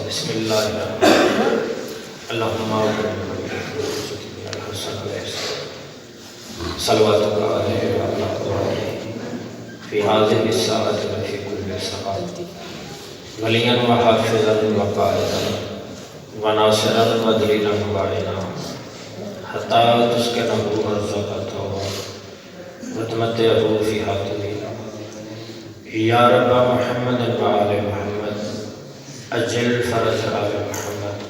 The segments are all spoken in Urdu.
بسم اللہ الرحمن الرحیم اللہم صلواتک علیہ فی هذه الساعة وفی کل ساعة ولیاً وحافظاً وقائداً وناصراً ودلیلاً وعینا حتی تسکنہ ارضکتہ وتمتعہ فیہا طویلا یا رب محمد وآل محمد اجل فرج آل محمد.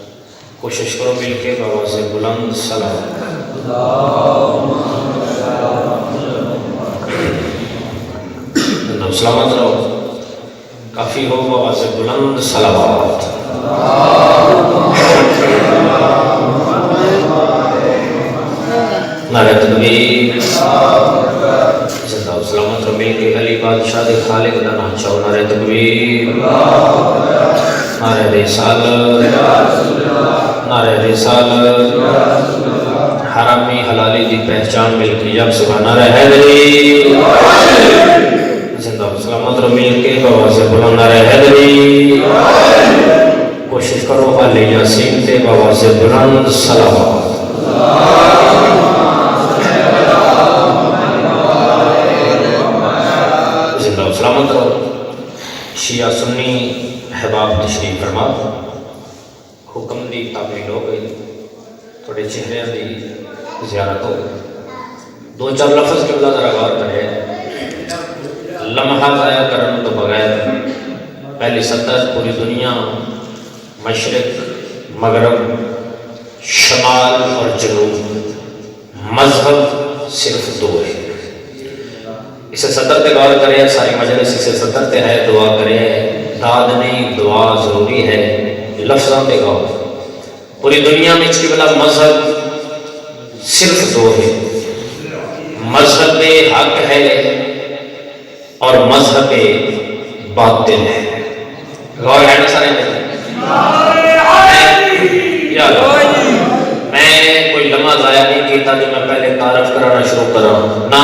کوشش کرو مل کے بآواز بلند سلام. سلامت رہو، کافی ہو بآواز بلند صلوات. نعرہ تکبیر. زندہ و سلامت رہو، مل کے علی بادشاہ دے خالق دا نام چاہو. نعرہ تکبیر، نعرہ رسالت، نعرہ رسالت. حرامی حلالی دی پہچان مل کے جب سبحان نعرہ حیدری. زندہ و سلامت رہو، مل کے بآواز بلند نعرہ حیدری. کوشش کرو علی یاسین تے بآواز بلند صلوات. زندہ و سلامت رہو. شیعہ سنی احباب تشریف فرما. حکم دی تعمیل ہو گئی، تھوڑے چہرے دی زیارت ہو گئی. دو چار لفظ کے اللہ ذرا غور کرے. لمحہ ضائع کرن تو بغیر پہلی سطح پوری دنیا، مشرق مغرب شمال اور جنوب، مذہب صرف دو ہے. اسے صدر پہ غور کرے. ساری مجلس اسے صدر پہ ہے، دعا کرے. داد نہیں، دعا ضروری ہے. لفظوں پہ غور. پوری دنیا میں اس کی بلا مذہب صرف دو ہے. مذہب حق ہے اور مذہب باطل ہے. غور ہے نا سارے میں؟ میں کوئی لمحہ ضائع نہیں کیتا جو میں پہلے تعارف کرانا شروع کرا. نا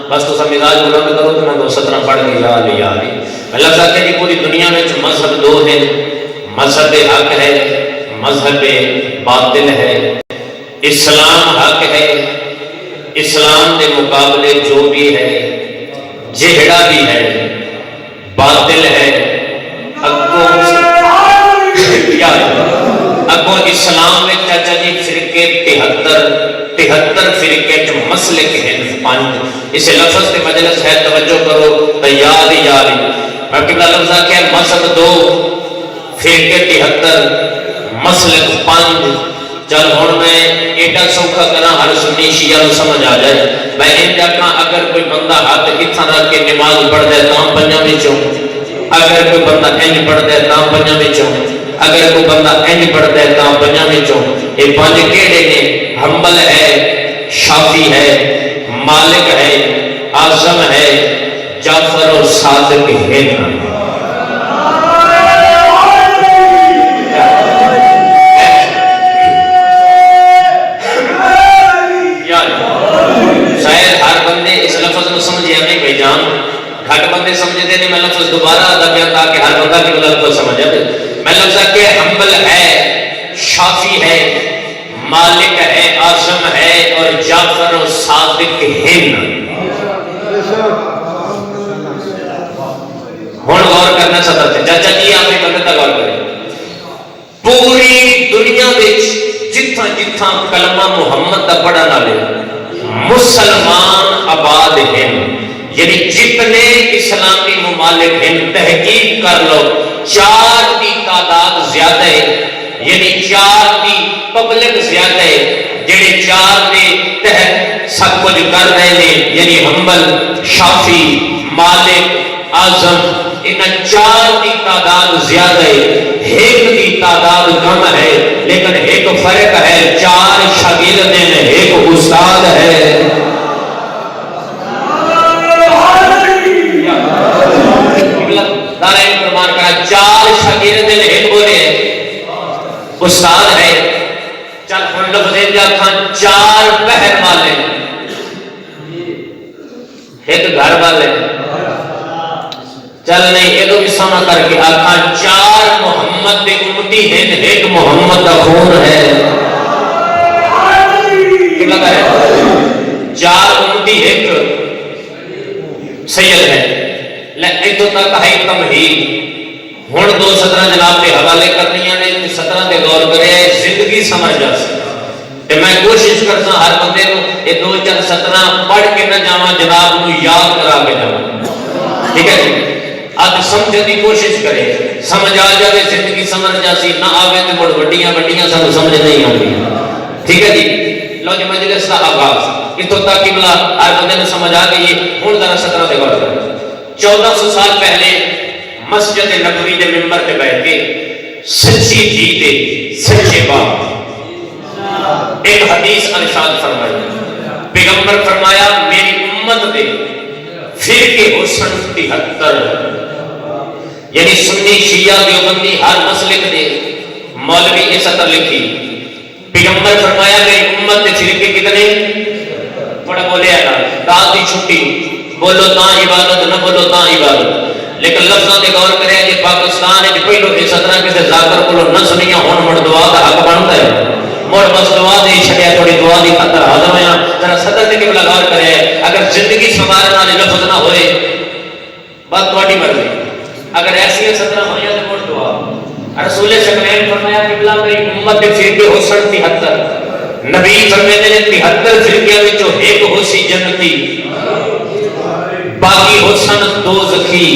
بس تو مزاج بلند کرو تو میں 217 پڑھ کے یا علی یا علی. اللہ کہتے ہیں کہ پوری دنیا میں مذہب دو ہیں. مذہب حق ہے، مذہب باطل ہے. اسلام حق ہے، اسلام کے مقابلے جو بھی ہے جہڑا بھی ہے باطل ہے. اگوں اسلام میں چاچا جی فرقے 73 فرقے جو مسلک ہیں 5. اسے لفظ کے مجلس ہے، توجہ کرو. تیار یاری میں قبلہ لفظہ کہ مذہب 2 فرقے 73 مسلک 5. چل ہون میں ایڈا سوکھا کرنا ہر سنی شیعہ نو سمجھ آ جائے. میں ان جاکاں اگر کوئی بندہ ہاتھ اتھا رکھ کے نماز پڑھ دے تاں 5 وچوں، اگر کوئی بندہ انج پڑھ دے تاں 5 وچوں، اگر کوئی بندہ انج پڑھ دے تاں 5 وچوں. یہ 5 کیڑے نے؟ حنبل ہے، شافعی ہے، مالک ہے، اعظم ہے، جعفر اور صادق ہیں. شاید ہر بندے اس لفظ کو سمجھے ہمیں بھائی جان. گھٹ بندے سمجھے دے. میں لفظ دوبارہ ادا کیا تاکہ ہر بندہ کی بلد کو سمجھ آئے. میں لفظ کہ حنبل ہے، شافعی ہے، مالک ہے، اعظم ہے اور جعفر و صادق ہیں. ہون غور کرنا چاہتا تھے. چاچا جی آپ نے بندے تک غور کریں. پوری دنیا وچ جتھاں جتھاں کلمہ محمد دا پڑھن والے مسلمان آباد ہیں، یعنی جتنے اسلامی ممالک ہیں تحقیق کر لو 4 کی تعداد زیادہ ہے. یعنی 4 کی پبلک زیادہ ہے جڑے 4 کے تحت سب کچھ کر رہے ہیں. یعنی حنبل، شافعی، مالک، اعظم، ان 4 کی تعداد زیادہ ہے. ایک کی تعداد کم ہے لیکن ایک فرق ہے. 4 شاگرد ہیں، ایک استاد ہے. دارین فرمان کہا 4 شاگرد ہیں، ایک بولے استاد ہے. چل ہن لفظ دیا کھان 4 بہن والے، ایک گھر والے. چل نہیں یہ بھی سونا کر کے آخا 4 محمد دے امتی ہیں، ایک محمد کا خون ہے. کیا لگا ہے 4 امتی ایک سید ہے. اتوں تک ہے تمہید. ہوں 2 سطرہ جناب کے حوالے کرنیاں نے، 17 تے غور کرے زندگی سمجھ جا سکے. میں کوشش کرتا ہر بندے کو یہ 2-4 سطرہ پڑھ کے نہ جاواں، جناب نو یاد کرا کے جاواں. ٹھیک ہے جی. اب سمجھنے کی کوشش کرے، سمجھ آ جائے زندگی سمجھ جاسی، نہ آوے تو بڑھ وڈیاں وڈیاں سانو سمجھ نہیں آتی. ٹھیک ہے جی. لو جی مجلس کا آغاز اتوں تک کہ بلا ہر بندے نے سمجھ آ گئی. ہوں ذرا 17 تے غور کریں. 1400 سال پہلے مسجد نبوی دے ممبر تے بیٹھ کے سچی جی دے سچے باپ ایک حدیث ارشاد فرمائی. پیغمبر فرمایا میری امت دے فرقے حسن 73، یعنی سنی شیعہ دیوبندی ہر مسلک دے مولوی اس طرح لکھی. پیغمبر فرمایا میری امت دے فرقے کتنے؟ بڑا بولے ہے نا رات کی چھٹی بولو تاں عبادت نہ بولو تاں عبادت. لیکن لفظاں تے غور کرے جی پاکستان وچ پہلو اس طرح کسی ذاکر کولو نہ سنیاں ہن مڑ دعا دا حق بنتا ہے. مڑ بس دعا دے چھڑیا تھوڑی دعا دی خاطر حاضر ہویا. ذرا صدر تے قبلہ غور کرے اگر زندگی سنوارن والے لفظ نہ ہوئے بات تہاڈی مرضی. اگر ایسی صدر ہویا تے مڑ دعا. رسول شکرین فرمایا قبلہ میری امت دے فرقے حسن 73. نبی فرماتے نے 73 فرقیاں وچوں ایک ہوسی جنتی باقی حسن دوزخی.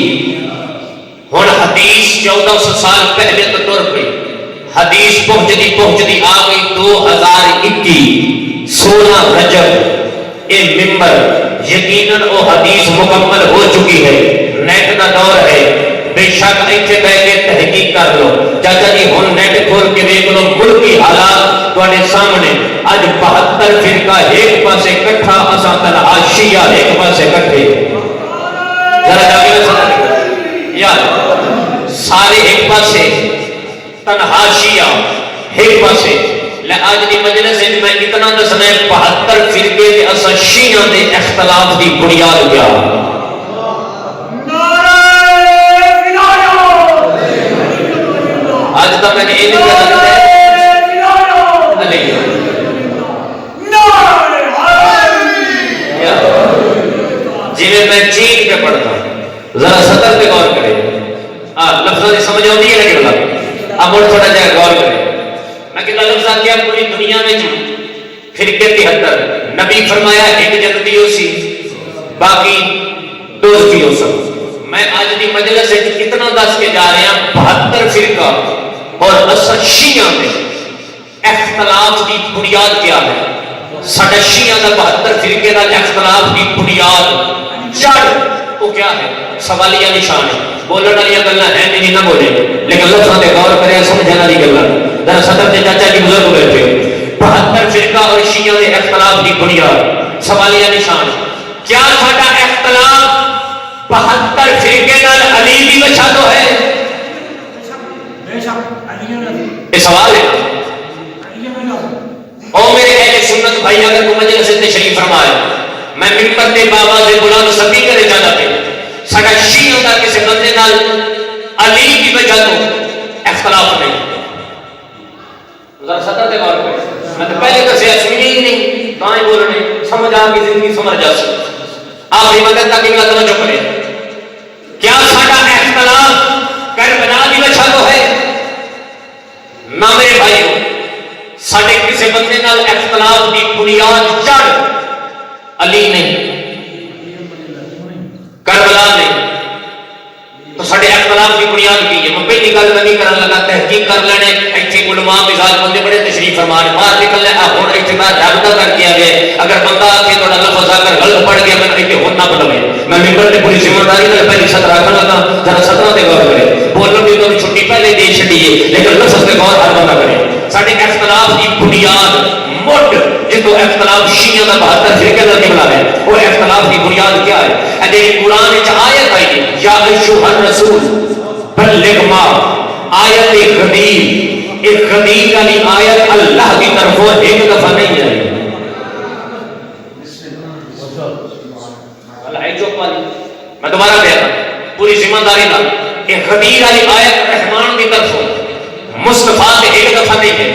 ہن حدیث 1400 سال پہلے تو ٹر پئی. حدیث پہنچتی آ گئی 2021 16 رجب. یہ ممبر یقیناً وہ حدیث مکمل ہو چکی ہے. نیٹ کا دور ہے، بے شک ایتھے بیٹھ کے تحقیق کر لو. چاچا جی ہن نیٹ کھول کے دیکھ لو ملکی حالات تواڈے سامنے. اج 72 فرقہ ایک پاسے اکٹھا، اساں تنہا شیعہ ایک پاسے اکٹھے. ذرا جا کے سمجھ یار سارے ایک پاسے تنہا شیعہ ایک پاسے. آج دی مجلس میں اتنا دسنا ہے 72 فرقے تے اساں شیعہ دے اختلاف دی بنیاد کیا. آج تک میں نے یہ نہیں کہا جی میں چین پہ پڑھتا ہوں. ذرا سطر پہ غور کرے. لفظوں کی سمجھ آتی ہے نا کہ اب اور تھوڑا جا غور کرے. میں کہ لفظ کیا پوری دنیا میں فرقے 73. نبی فرمایا ایک جنتی ہو سی باقی دوستی ہو سب. میں آج دی مجلس سے کتنا دس کے جا رہے ہیں 72 فرقہ اور اصل شیعہ میں اختلاف کی بنیاد کیا ہے. ساڈا شیعہ دا 72 فرقے دا اختلاف کی بنیاد جڑ وہ کیا ہے؟ سوالیہ نشان ہے. بولنے والی گلاں ہیں نہیں نہ بولے لیکن لفظاں تے غور کرے سمجھنے والی گلاں. ذرا صدر تے چاچا جی بزرگ بیٹھے ہو. 72 فرقہ اور شیعہ دے اختلاف کی بنیاد سوالیہ نشان. کیا ساڈا اختلاف 72 فرقے نال علی دی وجہ تو ہے؟ یہ سوال ہے. او میرے اہل سنت بھائی اگر کوئی مجلس تے تشریف فرمائے میں ممبر تے بابا دے بلند سبھی کرے جانا پہ ساڈا شیعہ دا کسی بندے نال علی کی وجہ تو اختلاف نہیں. ذرا سطح تے غور کریں. میں تو پہلے دسیا سنی نہیں تاں ہی بولنے سمجھ آ کے زندگی سمجھ جا سکے. آخری وقت تک ایک توجہ کرے. کیا ساڈا اختلاف کربلا کی وجہ تو ہے؟ نہ میرے بھائیو. ساڈے کسی بندے نال اختلاف کی بنیاد جڑ علی نہیں کربلا نہیں. تو ساڈے اختلاف کی بنیاد کی ہے؟ میں پہلی گل نہیں کرن لگا تحقیق کر لینے. ایتھے علماء مزاج بندے بڑے تشریف فرما نے باہر نکل لے ہن ایتھے باہر رابطہ کر کے آوے. اگر بندہ آ کے تھوڑا لفظ آ کر غلط پڑھ گیا میں ایتھے ہن نہ بولے. میں ممبر تے پوری ذمہ داری نال پہلی سطر رکھن لگا. ذرا سطروں تے غور کرے. بولن دی تو چھٹی پہلے دے چھڈیے لیکن لفظ تے غور ہر بندہ کرے. ساڈے اختلاف کی بنیاد مٹ جتوں اختلاف شیعہ دا 72 فرقے دا نکلا ہے وہ اختلاف کی بنیاد کیا ہے؟ اے قرآن وچ آیت آئی یا ایھا الرسول بلغ ما آیت غدیر. ایک غدیر والی آیت اللہ کی طرفوں ایک دفعہ نہیں آئی. اللہ ہے چوک والی. میں دوبارہ کہتا ہوں پوری ذمہ داری نال یہ غدیر والی آیت رحمان کی طرفوں مصطفیٰ سے ایک دفعہ نہیں ہے،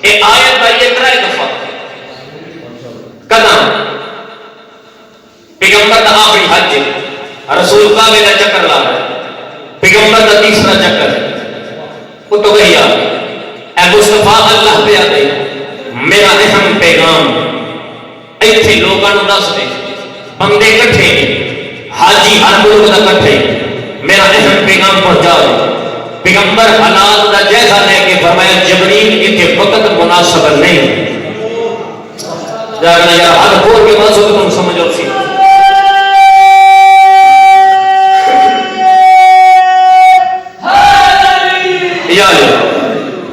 یہ آیت کا یہ ترائے دفعہ قدم پیغمبر کا آخری حج رسول کعبے کا چکر لا رہا ہے، پیغمبر کا تیسرا چکر ہے، وہ تو وہی آ اے مصطفیٰ اللہ پہ آتے میرا اہم پیغام ایتھے لوگاں نوں دس دے، بندے کٹھے نہیں، حاجی ہر ملک دا کٹھے، میرا اہم پیغام پہنچا دے۔ پیغمبر حالات دا جیسا لے کے فرمایا جبریل اتنے وقت مناسب نہیں، جاگنا یار حد کھول کے بات ہو تم سمجھو سی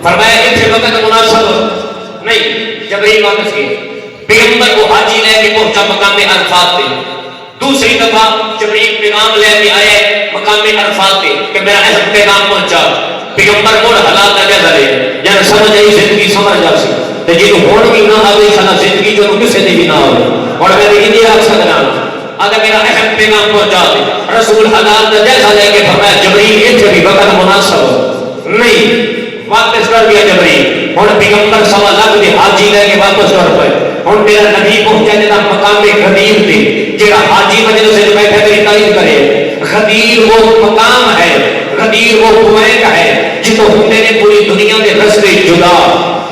فرمایا اتنے وقت مناسب نہیں، جبریل واپس گئے، پیغمبر کو حاجی لے کے پہنچا مقام عرفات پہ، دوسری دفعہ جبریل پیغام لے کے آئے مقام عرفات پہ کہ میرا اہم پیغام پہنچا، پیغمبر مڑ حالات کا جائزہ لے جب سمجھ آئی زندگی سمجھ جا سی تے جی ہون بھی نہ آوے سنا زندگی جو کسے دی بھی نہ آوے اور میں نے یہ آکھ سکنا اگر میرا اہم پیغام پہنچا دے، رسول حالات کا جائزہ لے کے فرمایا جبریل اتنے بھی وقت مناسب نہیں، واپس کر دیا جبریل، اور پیغمبر سوا لاکھ دے حاجی لے کے واپس کر پائے، اور میرا نبی پہنچا جیسا مقام غدیر دے جیڑا حاجی مجلس سے بیٹھے میری تعریف کرے، غدیر وہ مقام ہے، غدیر وہ پوائنٹ ہے جتوں ہوندے نے پوری دنیا دے رستے جدا،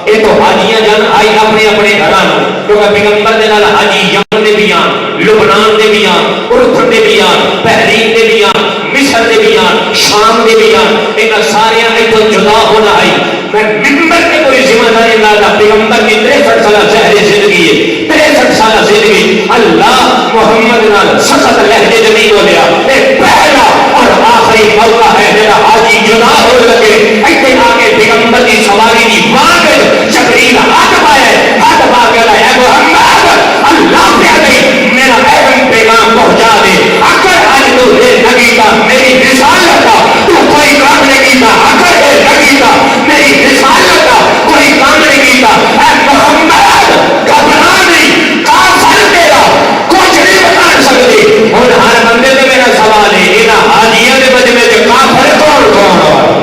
اے تو حاجیاں جان آئی اپنے اپنے گھراں کیونکہ پیغمبر دے نال حاجی یمن دے بھی آن، لبنان دے بھی آن، اردن دے بھی آن، بحرین دے بھی آن، مصر دے بھی آن، شام دے بھی آن، انہاں سارے ایتھوں جدا ہونا آئی، میں ممبر کے کوئی ذمہ داری نہ دا پیغمبر کی 63 سالہ زہر زندگی ہے، 63 سالہ زندگی اللہ محمد نال سخت لہجے نہیں بولیا، یہ پہلا اور آخری موقع ہے میرا حاجی جدا ہو لگے، ایتھے آگے پیغمبر کی سواری دی مانگ جبریل ہاتھ پائے، ہاتھ پا کے اے محمد اللہ پہ گئی میرا اہم پیغام پہنچا دے، اگر آج تو یہ لگی تھا میری رسالت کا تو کوئی کام نہیں کیتا، اگر یہ لگی تھا میری رسالت کا کوئی کام نہیں کیتا، اے محمد گھبرا نہیں، کافر تیرا کچھ نہیں بتا سکتی، اور ہر بندے سے میرا سوال ہے انہاں حاجیاں دے مجمع وچ کافر کون کون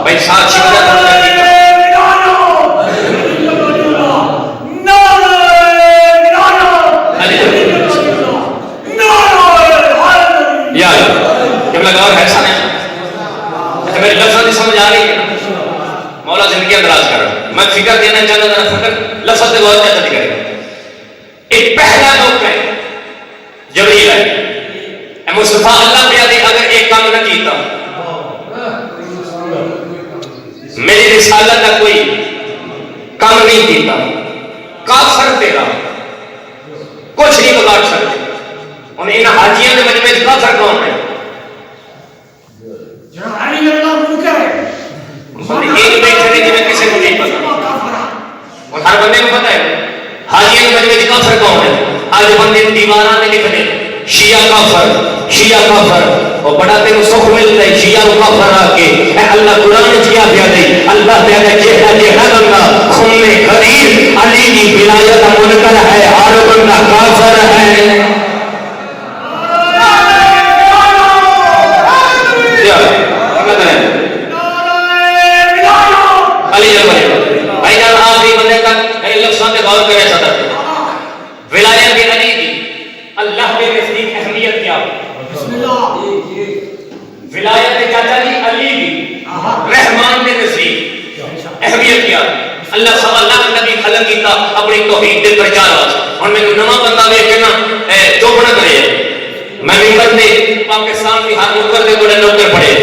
بھائی ساتھ شکایت میرے لفظ سمجھ آ رہی ہے مولا زندگی اندراز کر رہا میں فکر دینا چاہتا ہوں فکر لفظ سے بہت زیادہ کرے ایک پہلا موقع ہے جبریل ہے اے مصطفیٰ اللہ پہ آدھے اگر ایک کام نہ کیتا میری رسالت کا کوئی کام نہیں کیتا کافر تیرا کچھ نہیں بگاڑ سکتے انہیں ان حاجیوں کے مجمع میں کافر کون ہے ایک بیٹھے نے جنہیں کسی کو نہیں پتا اور ہر بندے کو پتا ہے حاجیوں کے مجمع میں کافر کون ہے آج بندے دیواران میں لکھ دیں شیعہ کافر اور بڑا تیرے سکھ ملتا ہے شیعہ کافر آکے اے اللہ قرآن کیا پیا دے اللہ پیا دے چہرہ بندہ خون غدیر علی کی ولایت منکر ہے ہر بندہ کافر ہے علی بھائی جان آخری بندے تک کئی لفظوں سے غور کرے صدر ولایت علی کی اللہ کے نزدیک اہمیت کیا ولایت چاچا جی علی کی رحمان کے نزدیک اہمیت کیا اللہ صلی اللہ علیہ نبی خلق کیتا اپنی توحید دے پرچار واسطے اور میں نواں بندہ ویکھ کے نا چوپڑا کرے میں ممبر تے پاکستان کی ہر نوکر دے کوڑے نوکر پڑے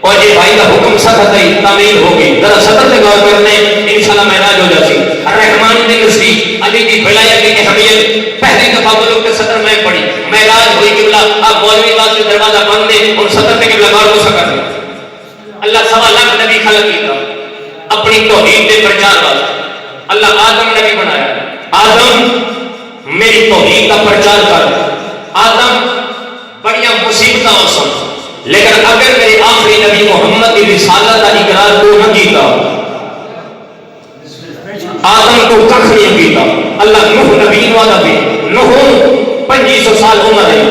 اور یہ بھائی کا حکم سخت ہے تعمیل ہوگی ذرا صدر سے غور کرنے انشاءاللہ معراج ہو جاتی الرحمن کے نزدیک علی کی ولایت کی اہمیت پہلی دفعہ ملک کے صدر میں پڑھی معراج ہوئی قبلہ اب مولوی بات سے دروازہ بند دے اور صدر سے قبلہ غور ہو سکا اللہ سوا لاکھ نبی خلق کیتا اپنی توحید کے پرچار واسطے اللہ آدم نبی بنایا آدم میری توحید کا پرچار کر آدم بڑیاں مصیبتاں سن لیکن اگر میرے آخری نبی محمد کی رسالت کا اقرار تو نہ کیتا آدم کو کخ نہیں کیتا اللہ نوح نبی والا 2500 سال عمر ہے،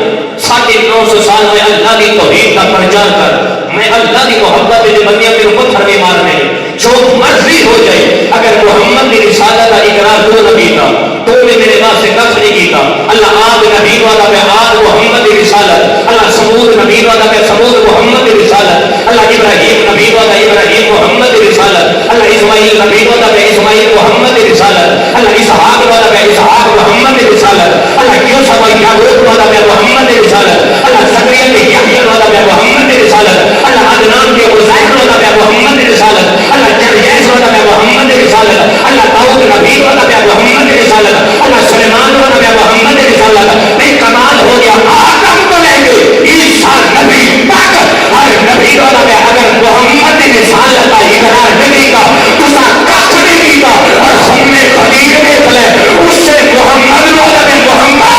950 سال میں اللہ کی توحید کا پرچار کر، میں اللہ کی محبت کے بندیاں میرے پتھر میں مارنے جو مرضی ہو جائے، اگر محمد کی رسالت کا اقرار تو نبی کا تو نے میرے واسطے کچھ نہیں کیتا. اللہ آد نبی والا پہ آد محمد کی رسالت، اللہ سمود نبی والا پہ سمود محمد کی رسالت، اللہ ابراہیم نبی والا ابراہیم محمد کی رسالت، اللہ اسماعیل نبی والا پہ اسماعیل محمد کی رسالت، اللہ اسحاق والا پہ اسحاق محمد کی رسالت، اللہ یوسف یعقوب والا پہ محمد کی رسالت، اللہ زکریا کے یحییٰ والا پہ محمد کی رسالت، اللہ عدنان کے عزیر والا پہ محمد کی رسالت، اللہ جرجیس والا پہ محمد کی رسالت، اللہ داؤد نبی والا پہ محمد کی رسالت، اللہ سلیمان والا پہ محمد کی رسالت. میں کمال ہو گیا آدم کو لے کے عیسیٰ نبی تک ہر نبی والا پہ اگر محمد کی رسالت کا اقرار نہیں کا اس کا کچھ نہیں کا اور ہم نے خلیل دیکھ لے اس سے محمد والا پہ محمد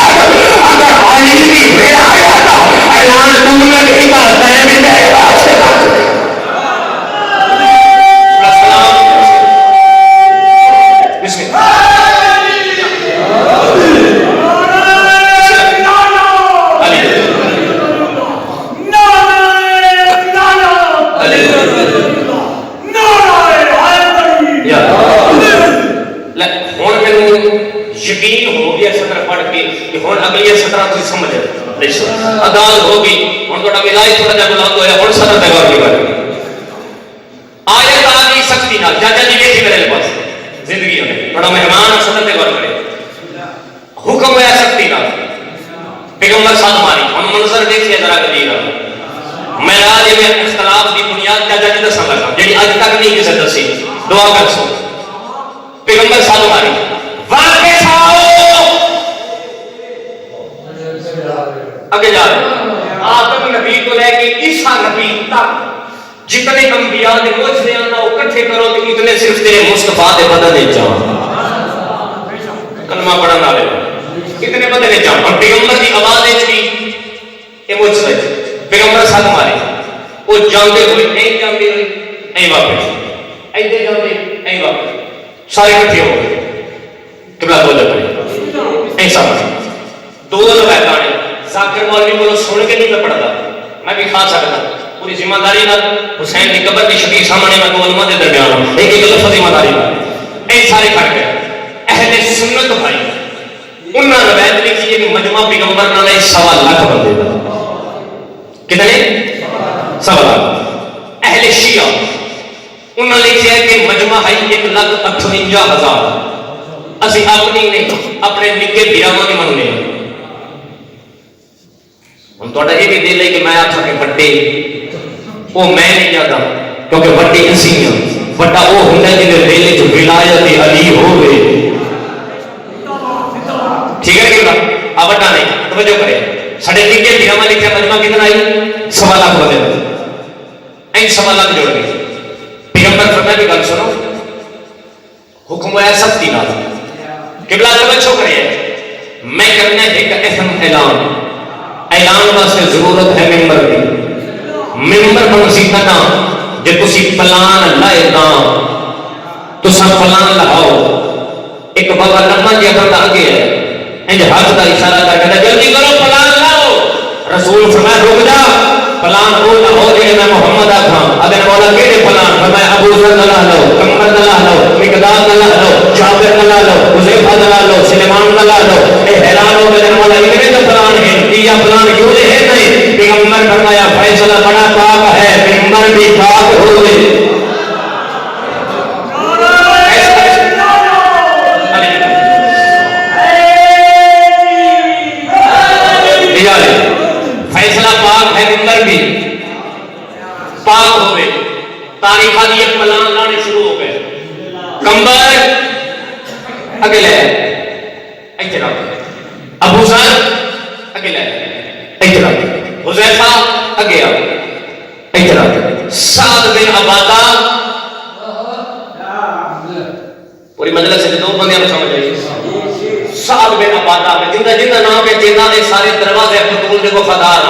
اگر علیمی ولایت کا اعلان تم نے نہیں کا میں بھی دے گا. یقین ہو گیا سطر پڑھ کے کہ ہوں اگلی سطر تھی سمجھ عدالت ہوگی ہوں تھوڑا مزاج تھوڑا جا بلند ہوا ہوں سطر پہ غور کی بات آیت آ گئی سختی نال چاچا جی بیٹھی میرے پاس زندگی میں تھوڑا مہمان سطر پہ غور کرے حکم ہوا سختی نال پیغمبر ساتھ ماری ہم منظر دیکھیے ذرا کبھی معراج میں اختلاف کی بنیاد چاچا جی دسن لگا جی اج تک نہیں کسی دسی دعا کر سو پیغمبر ساتھ ماری واپس آؤ آگے جا رہے آدم نبی کو لے کے عیسیٰ نبی تک جتنے انبیاء نے موجزے آنا وہ کٹھے کرو تو اتنے صرف تیرے مصطفیٰ دے بدلے جاؤ کلمہ پڑھن والے اتنے بدلے جاؤ اور پیغمبر کی آواز بھی یہ موجزے پیغمبر ساتھ مارے وہ جانتے ہوئے نہیں جانتے ہوئے نہیں واپس ایسے جانتے نہیں واپس سارے کٹھے ہو گئے قبلہ دو جگہ ایسا دو لگائے گانے ذاکر مولوی کو سن کے نہیں میں پڑھتا میں بھی کھا سکتا پوری ذمہ داری نہ حسین کی قبر کی شبیہ سامنے میں دو علماء دے درمیان ایک ایک لفظ ذمہ داری نہ اے سارے کھڑ گئے اہل سنت بھائی انہاں روایت لکھی ہے کہ مجمع پیغمبر نہ 1.25 لاکھ بندے دا کتنے 1.25 لاکھ اہل شیعہ انہاں لکھی ہے کہ مجمع ہے 1,58,000 اسی اپنی نہیں اپنے نکے بیراواں دی مننے ہن تہاڈا یہ بھی دل ہے کہ میں آکھاں کہ بڑے وہ میں نہیں جاتا کیونکہ بڑے اسی ہیں بڑا وہ ہوندا ہے جے دل وچ ولایت علی ہوے ٹھیک ہے کہ اب بڑا نہیں توجہ کرے ساڈے نکے بیراواں لکھیا مجمع کتنا آئی 1.25 لاکھ بندے این 1.25 لاکھ جوڑ گئے پیغمبر فرمایا کہ گل سنو حکم ہوا سختی نال قبلہ توجہ کرے میں کرنا ہے ایک اہم اعلان واسطے ضرورت ہے ممبر کی ممبر منصیبہ نہ جے تسی پلان لائے نا تساں پلان لگاؤ ایک بابا لمبا جی اپنا آگے ہے انج ہاتھ کا اشارہ کر کے جلدی کرو پلان لاؤ رسول فرمایا رک جا پلان وہ نہ ہو جے میں محمد آکھاں اگر مولا کیڑے پلان فرمایا ابو ذر نہ لا لو کمر نہ لا لو مقداد نہ لا لو جابر نہ لا لو حذیفہ نہ لا لو سلیمان نہ لا لو اے حیران ہو گئے مولا اتنے تو پلان ہے یہ پلان کیوں ہے نہیں پیغمبر فرمایا فیصلہ بڑا پاک ہے پیغمبر بھی پاک ہوئے فیصلہ پاک ہے ممبر بھی پاک ہوئے تاریخ آدھی ایک پلان لانے شروع ہو گئے کمبر اگلے احترام ابو ذر اگلے احترام حذیفہ اگے آؤ احترام سعد بن عبادہ پوری مجلس سے دو بندے ہم سمجھ آئیے سعد بن عبادہ میں جندہ نام ہے جندہ نے سارے دروازے فتول دے کو فدار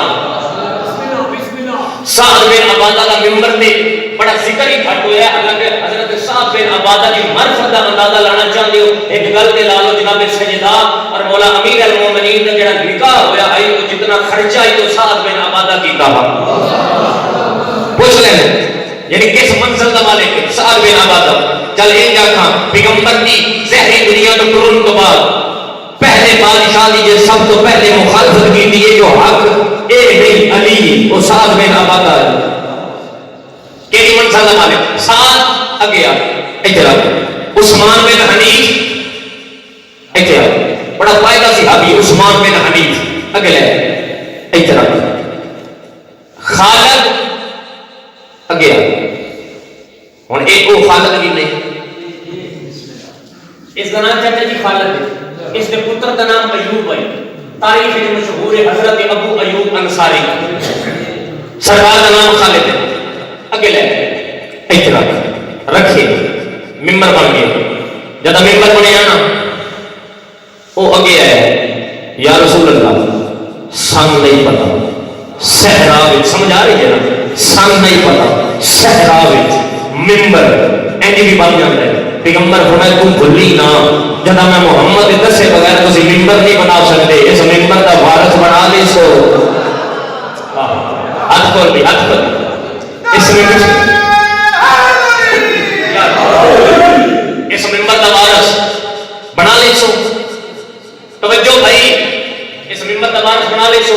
سعد بن عبادہ کا ممبر تے بڑا ذکر ہی گھٹ ہویا ہے. حالانکہ حضرت سعد بن عبادہ کی معرفت کا اندازہ لانا چاہتے ہو ایک گل تے لا لو جناب سیدہ اور مولا امیر المومنین کا جڑا نکاح ہویا ہے وہ جتنا خرچہ ہے تو سعد بن عبادہ کیتا ہوا. پوچھ لیں یعنی کس منزل کا مالک سعد بن عبادہ. چل ایک جاکھاں پیغمبر دی زہری دنیا تو ٹرن تو بعد پہلے بادشاہ دی جو سب تو پہلے مخالفت کی دی جو حق اے نہیں علی وہ سعد بن عبادہ ہے. کیڑی منزل کا مالک سعد اگے آ ادھر عثمان بن حنیف ادھر بڑا فائدہ صحابی عثمان بن حنیف اگے لے ادھر خالد اگے ہوں ایک وہ خالد بھی نہیں اس کا نام چاچا جی خالد ہے. اس کے پتر کا نام ایوب ہے. تاریخ میں مشہور ہے حضرت ابو ایوب انصاری سرکار کا نام خالد ہے. اگے لے ادھر رکھے ممبر بن گیا. جب ممبر بنے نا وہ اگے آئے یا رسول اللہ سن نہیں پتا صحرا سمجھ آ رہی ہے نا سن نہیں پتا صحرا ممبر اینی بھی بن جاتا ہے. پیغمبر فرمایا تم بھلی نہ جدا میں محمد دسے بغیر تسی ممبر نہیں بنا سکتے. اس ممبر کا وارث بنا لے سو ہاتھ کھول بھی ہاتھ کھول اس ممبر کا وارث بنا لے سو. توجہ بھائی اس ممبر کا وارث بنا لے سو.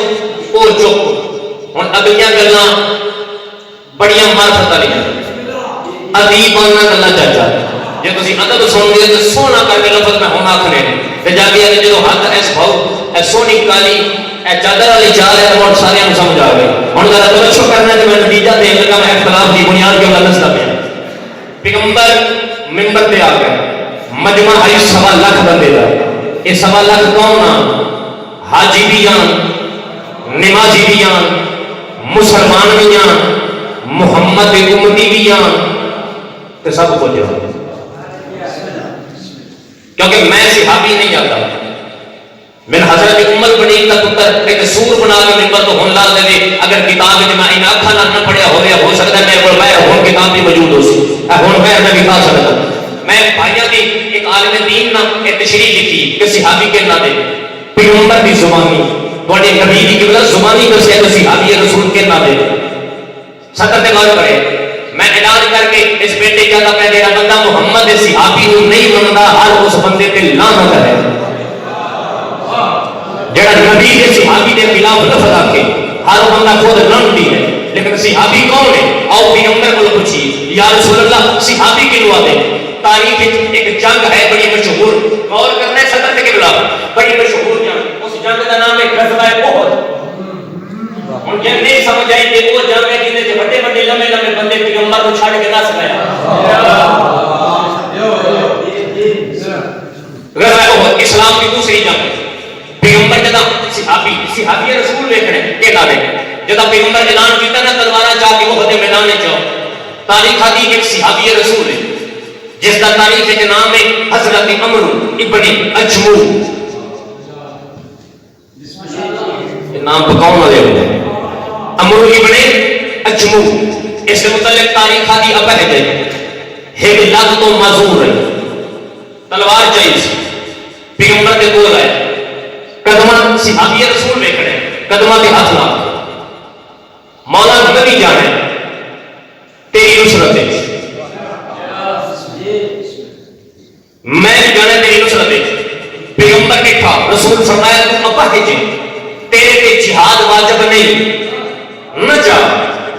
اور چپ ہوں اگلیاں گلاں بڑیاں معرفت والیاں ادیب بننا گلاں چاچا جی تھی ادب سن گے تو سونا کر کے لفظ میں ہونا آخنے جا کے جب ہاتھ ایس بہو اے سونی کالی اے چادر والی چال ہے تو سارے سمجھ آ گئے. ہوں ذرا توجہ کرنا کہ میں نتیجہ دین لگا میں اختلاف کی بنیاد کے اوپر دستا پیا. پیغمبر ممبر پہ آ گئے مجمع ہے 1.25 لاکھ بندے کا. یہ 1.25 لاکھ کون حاجی بیان نمازی بیان مسلمان بیان محمد امتی بیان تو سب کو جواب کیونکہ میں صحابی نہیں جاتا. میں حضرت عمر بنی کا پتر ایک سور بنا کے ممبر تو ہون لا دے. اگر کتاب میں ان اکھاں نہ پڑھیا ہویا ہو سکتا ہے میرے کو میں ہون کتاب بھی موجود ہو سی ہون میں بھی کہہ سکتا. میں بھائیاں دی ایک عالم دین نہ ایک تشریح لکھی کہ صحابی کے نہ دے پیغمبر دی زبانی بڑے نبی دی قبلہ زبانی کو سے صحابی رسول کے نہ دے. سکت غور کرے میں اعلان کر کے اس بیٹے کیا تھا میں جڑا بندہ محمد صحابی کو نہیں مندا ہر اس بندے تے لعنت ہے. جڑا نبی کے صحابی کے خلاف لفظ آکھے ہر بندہ خود لعنتی ہے. لیکن صحابی کون ہے؟ آؤ پیغمبر کو پوچھیے یا رسول اللہ صحابی کی دعا دے. تاریخ ایک جنگ ہے بڑی مشہور غور کرنا ہے صدر کے خلاف بڑی مشہور جنگ. اس جنگ کا نام ہے غزوہ احد. ہن کہ نہیں سمجھ آئی کہ وہ جنگ ہے جن میں بڑے بڑے لمبے لمبے بندے پیغمبر کو چھاڑ کے نہ سکایا. غزوہ احد اسلام کی دوسری جنگ. پیغمبر جدا صحابی رسول دیکھنے کہ نہ دے جدا پیغمبر اعلان کیتا نا تلوارا چاہ کے وہ میدان میں جاؤ. تاریخ آدھی ایک صحابی رسول ہے جس کا تاریخ کے نام ہے حضرت عمرو ابن اجمو. نام تو کون والے ہوتے ہیں عمرو ابن اجمو. اس سے متعلق تاریخ آدھی اب ہے ایک لگ تو معذور ہے تلوار چاہیے پیغمبر کے کول آئے قدمہ صحابی رسول میں کھڑے قدمہ کے ہاتھ لا مولا نبی جانے تیری نصرت ہے میں جانے تیری نصرت ہے. پیغمبر نے کہا رسول فرمایا تو ابا ہے جی تیرے پہ جہاد واجب نہیں نہ جا.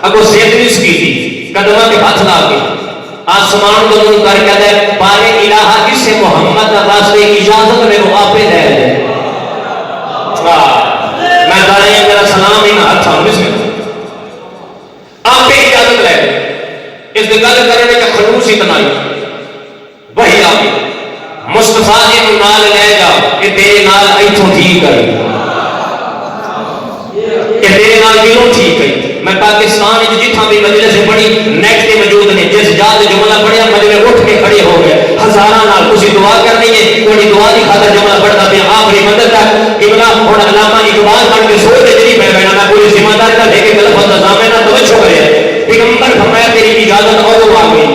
اگو زید نے اس کی تھی قدمہ کے ہاتھ لا کے آسمان کو منہ کر کہتا ہے بارے الہ جس سے محمد کا واسطے اجازت میں وہ آپ دے دے. میں دارے میرا سلام ہی نہ اچھا ہوں اس میں آپ پہ اجازت لے اس نے گل کرنے کا خلوص اتنا ہی وہی آگے مصطفیٰ جی کو نال لے جا کہ تیرے نال ایتھوں ٹھیک ہے کہ تیرے نال کیوں ٹھیک ہے. میں پاکستان جتنا بھی مجلس بڑی نیٹ کے موجود نے جس جات جملہ پڑھیا مجلس اٹھ کے کھڑے ہو گئے ہزاراں نال کسی دعا کرنی ہے کوئی دعا دی خاطر جملہ پڑھتا پیا آخری مدد تک قبلہ اور علامہ اقبال بن کے سوچ جڑی پہ بیٹھا میں پوری ذمہ داری کا لے کے لفظ نظام ہے نا توجہ پیغمبر فرمایا تیری اجازت اور وہ آ گئی،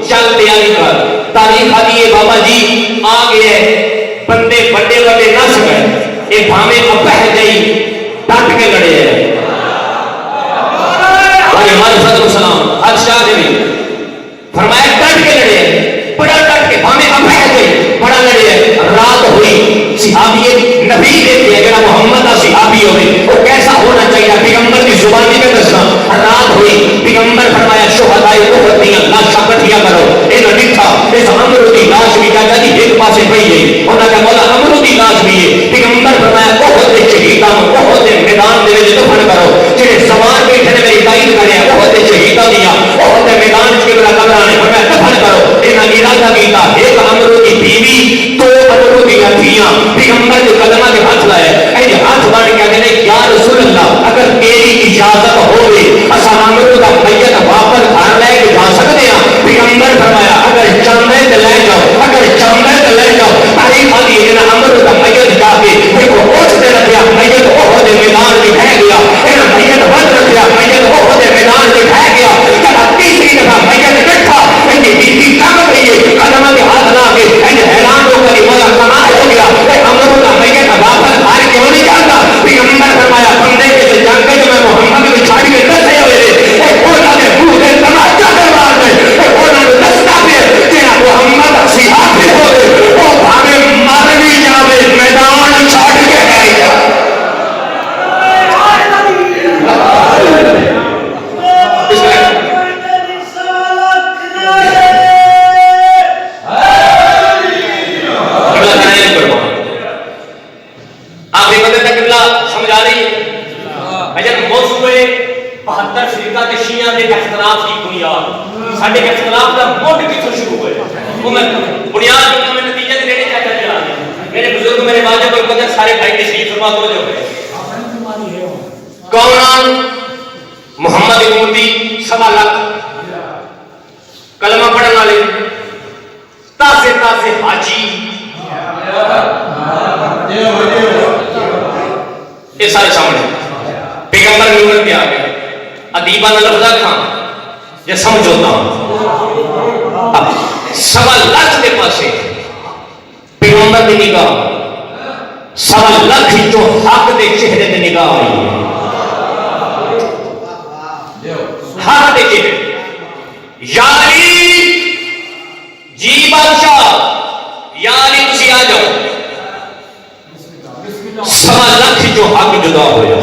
چل تیاری کر. تاریخ آتی ہے بابا جی آ گئے بندے بڑے بڑے نس گئے، یہ بھامے ابہ گئی ڈٹ کے لڑے ہیں. بھائی ہمارے صدر السلام حادثہ دے بھی فرمایا ڈٹ کے لڑے ہیں، بڑا ڈٹ کے بھامے ابہ گئی بڑا لڑے ہیں. رات ہوئی صحابی نبی دیکھتے ہیں جڑا محمد کا صحابی ہوئے وہ کیسا ہونا چاہیے پیغمبر کی زبانی میں دسنا. رات ہوئی پیغمبر فرمایا شہدائے احد دی لاشاں کٹھیاں کرو. یہ لکھا اس عمرو دی لاش بھی چاچا جی ایک پاسے پئی ہے، انہاں کا مولا عمرو دی لاش بھی ہے. پیغمبر فرمایا احد دے شہیداں احد دے میدان دے وچ دفن کرو. جڑے سوار بیٹھے نے میری تائید کرے احد دے شہیداں دیاں احد دے میدان وچ کبلا قبراں نے فرمایا دفن کرو. انہاں ارادہ کیتا ایک عمرو دی بیوی تو عمرو دی دھیاں پیغمبر کے قدماں کے ہاتھ لائے، اے ہاتھ بن کے کہنے یا رسول اللہ اگر تیری اجازت ہوے اساں عمرو دا میت واپس گھر لے کے جا سکتے ہیں. پیغمبر فرمایا اگر چاہے تو لے جاؤ، اگر چاہے تو لے جاؤ. تاریخ آتی ہے انہاں عمرو دا میت جا کے ایک اوچ تے رکھیا، میت احد دے میدان وچ بہ گیا. انہاں میت ود رکھیا، میت احد دے میدان وچ بہ گیا. جب تیسری دفعہ میت بیٹھا ان کی بیوی کم گئی ہے قدماں کے ہاتھ لا کے ان حیران ہو کر مولا کمال ہو گیا. اے عمرو دا میت واپس گھر کیوں نہیں جاتا؟ پیغمبر فرمایا بندے کے جنگ جو میں محمد کو چھاڑ کے دسے ہوئے اے انہاں دے منہ تے تماچا دے مارنے اے انہاں نوں دستا پے جڑا محمد صحابی ہوئے او بھاوے مر بھی جاوے میدان چھاڑ کے نہیں جاتا. ساڈے اختلاف کا مڈ کتوں شروع ہوئے وہ میں بنیاد جو میں نتیجے دے دینے چاہتا چلا گیا. میرے بزرگ میرے واجب اور قدر سارے بھائی تشریف فرما کرو جو ہے کون محمد امتی 1.25 لاکھ کلمہ پڑھنے والے تازے تازے حاجی یہ سارے سامنے پیغمبر نور پہ آ گئے ادیبہ نہ لفظہ کھاں یہ سمجھوتا ہوں 1.25 لاکھ کے پاسے پیغمبر کی نگاہ 1.25 لاکھ جو حق دے چہرے دے نگاہ آئی حق دے چہرے یا علی جی بادشاہ یا علی تسی آ جاؤ 1.25 لاکھ جو حق جدا ہویا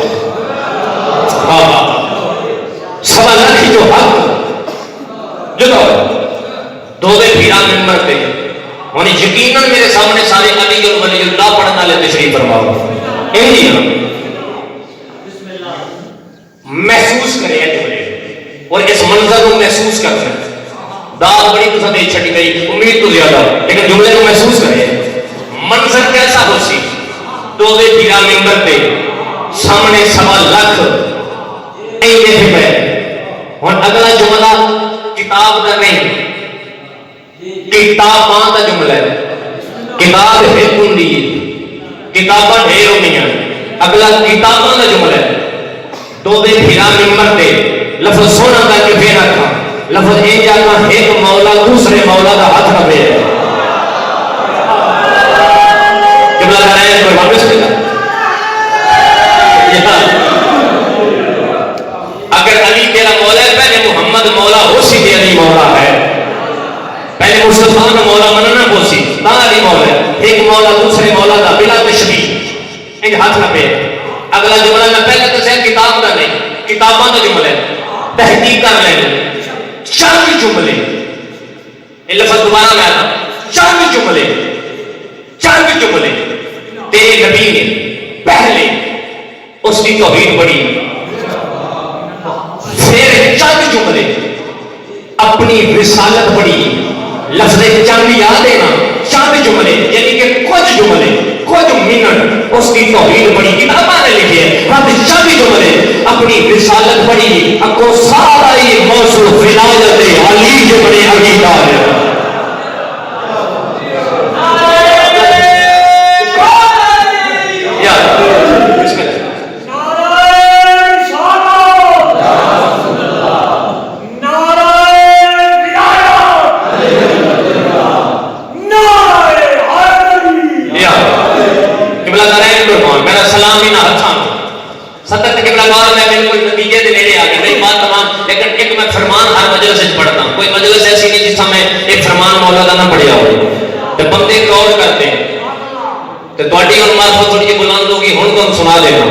1.25 لاکھ جو حق جدا ہویا دو دے پیران ممبر پہ انہیں یقیناً میرے سامنے سارے علی اور ولی اللہ پڑھنا لے تشریف فرماؤ محسوس کرے جملے اور اس منظر کو محسوس کرنا داد بڑی تو دے چھٹی گئی امید تو زیادہ لیکن جملے کو محسوس کرے منظر کیسا ہو سی دو دے پیران ممبر پہ سامنے 1.25 لاکھ اینے پہ پہ اور اگلا جملہ کتاب دا نہیں کتاباں دا جملہ ہے کتاب ہے کندی کتاباں ڈھیر ہو گئی ہیں اگلا کتاباں دا جملہ ہے دو دے پھرا ممبر تے لفظ سونا کا کے پھر رکھا لفظ ایک جانا ایک مولا دوسرے مولا کا ہاتھ نہ پھیر جملہ کر رہے ہیں کوئی واپس کرتا اگر علی تیرا مولا ہے پہلے محمد مولا ہو سی دے علی مولا ہے پہلے مصطفیٰ کا مولا مننا ہو سی تا علی مولا ہے ایک مولا دوسرے مولا کا بلا تشبیہ ایک ہاتھ نہ پہ اگلا جملہ میں پہلے تو سے کتاب کا نہیں کتاباں کا جملہ ہے تحقیق کر لیں چند جملے یہ لفظ دوبارہ میں آتا چند جملے تیرے نبی نے پہلے اس کی توحید پڑھی پھر چند جملے اپنی رسالت پڑھی لفظ چند یاد ہے نا چند جملے یعنی کہ کچھ جملے کچھ منٹ اس کی توحید پڑھی کتاباں نے لکھی ہے رب چند جملے اپنی رسالت پڑھی اکو سارا یہ موضوع ولایت علی کے بڑے عقیدہ ہے سلام بھی نہ ہتھاں صدق قبلہ گور میں بالکل نتیجے دے نیڑے آ گئے میری بات تمام لیکن ایک میں فرمان ہر مجلس سے پڑھتا ہوں کوئی مجلس ایسی نہیں جس میں ایک فرمان مولا کا نہ پڑھیا ہو تو بندے غور کرتے ہیں تو تواڈی علماء کو تھوڑی جی بلند ہوگی ہن تم سنا دینا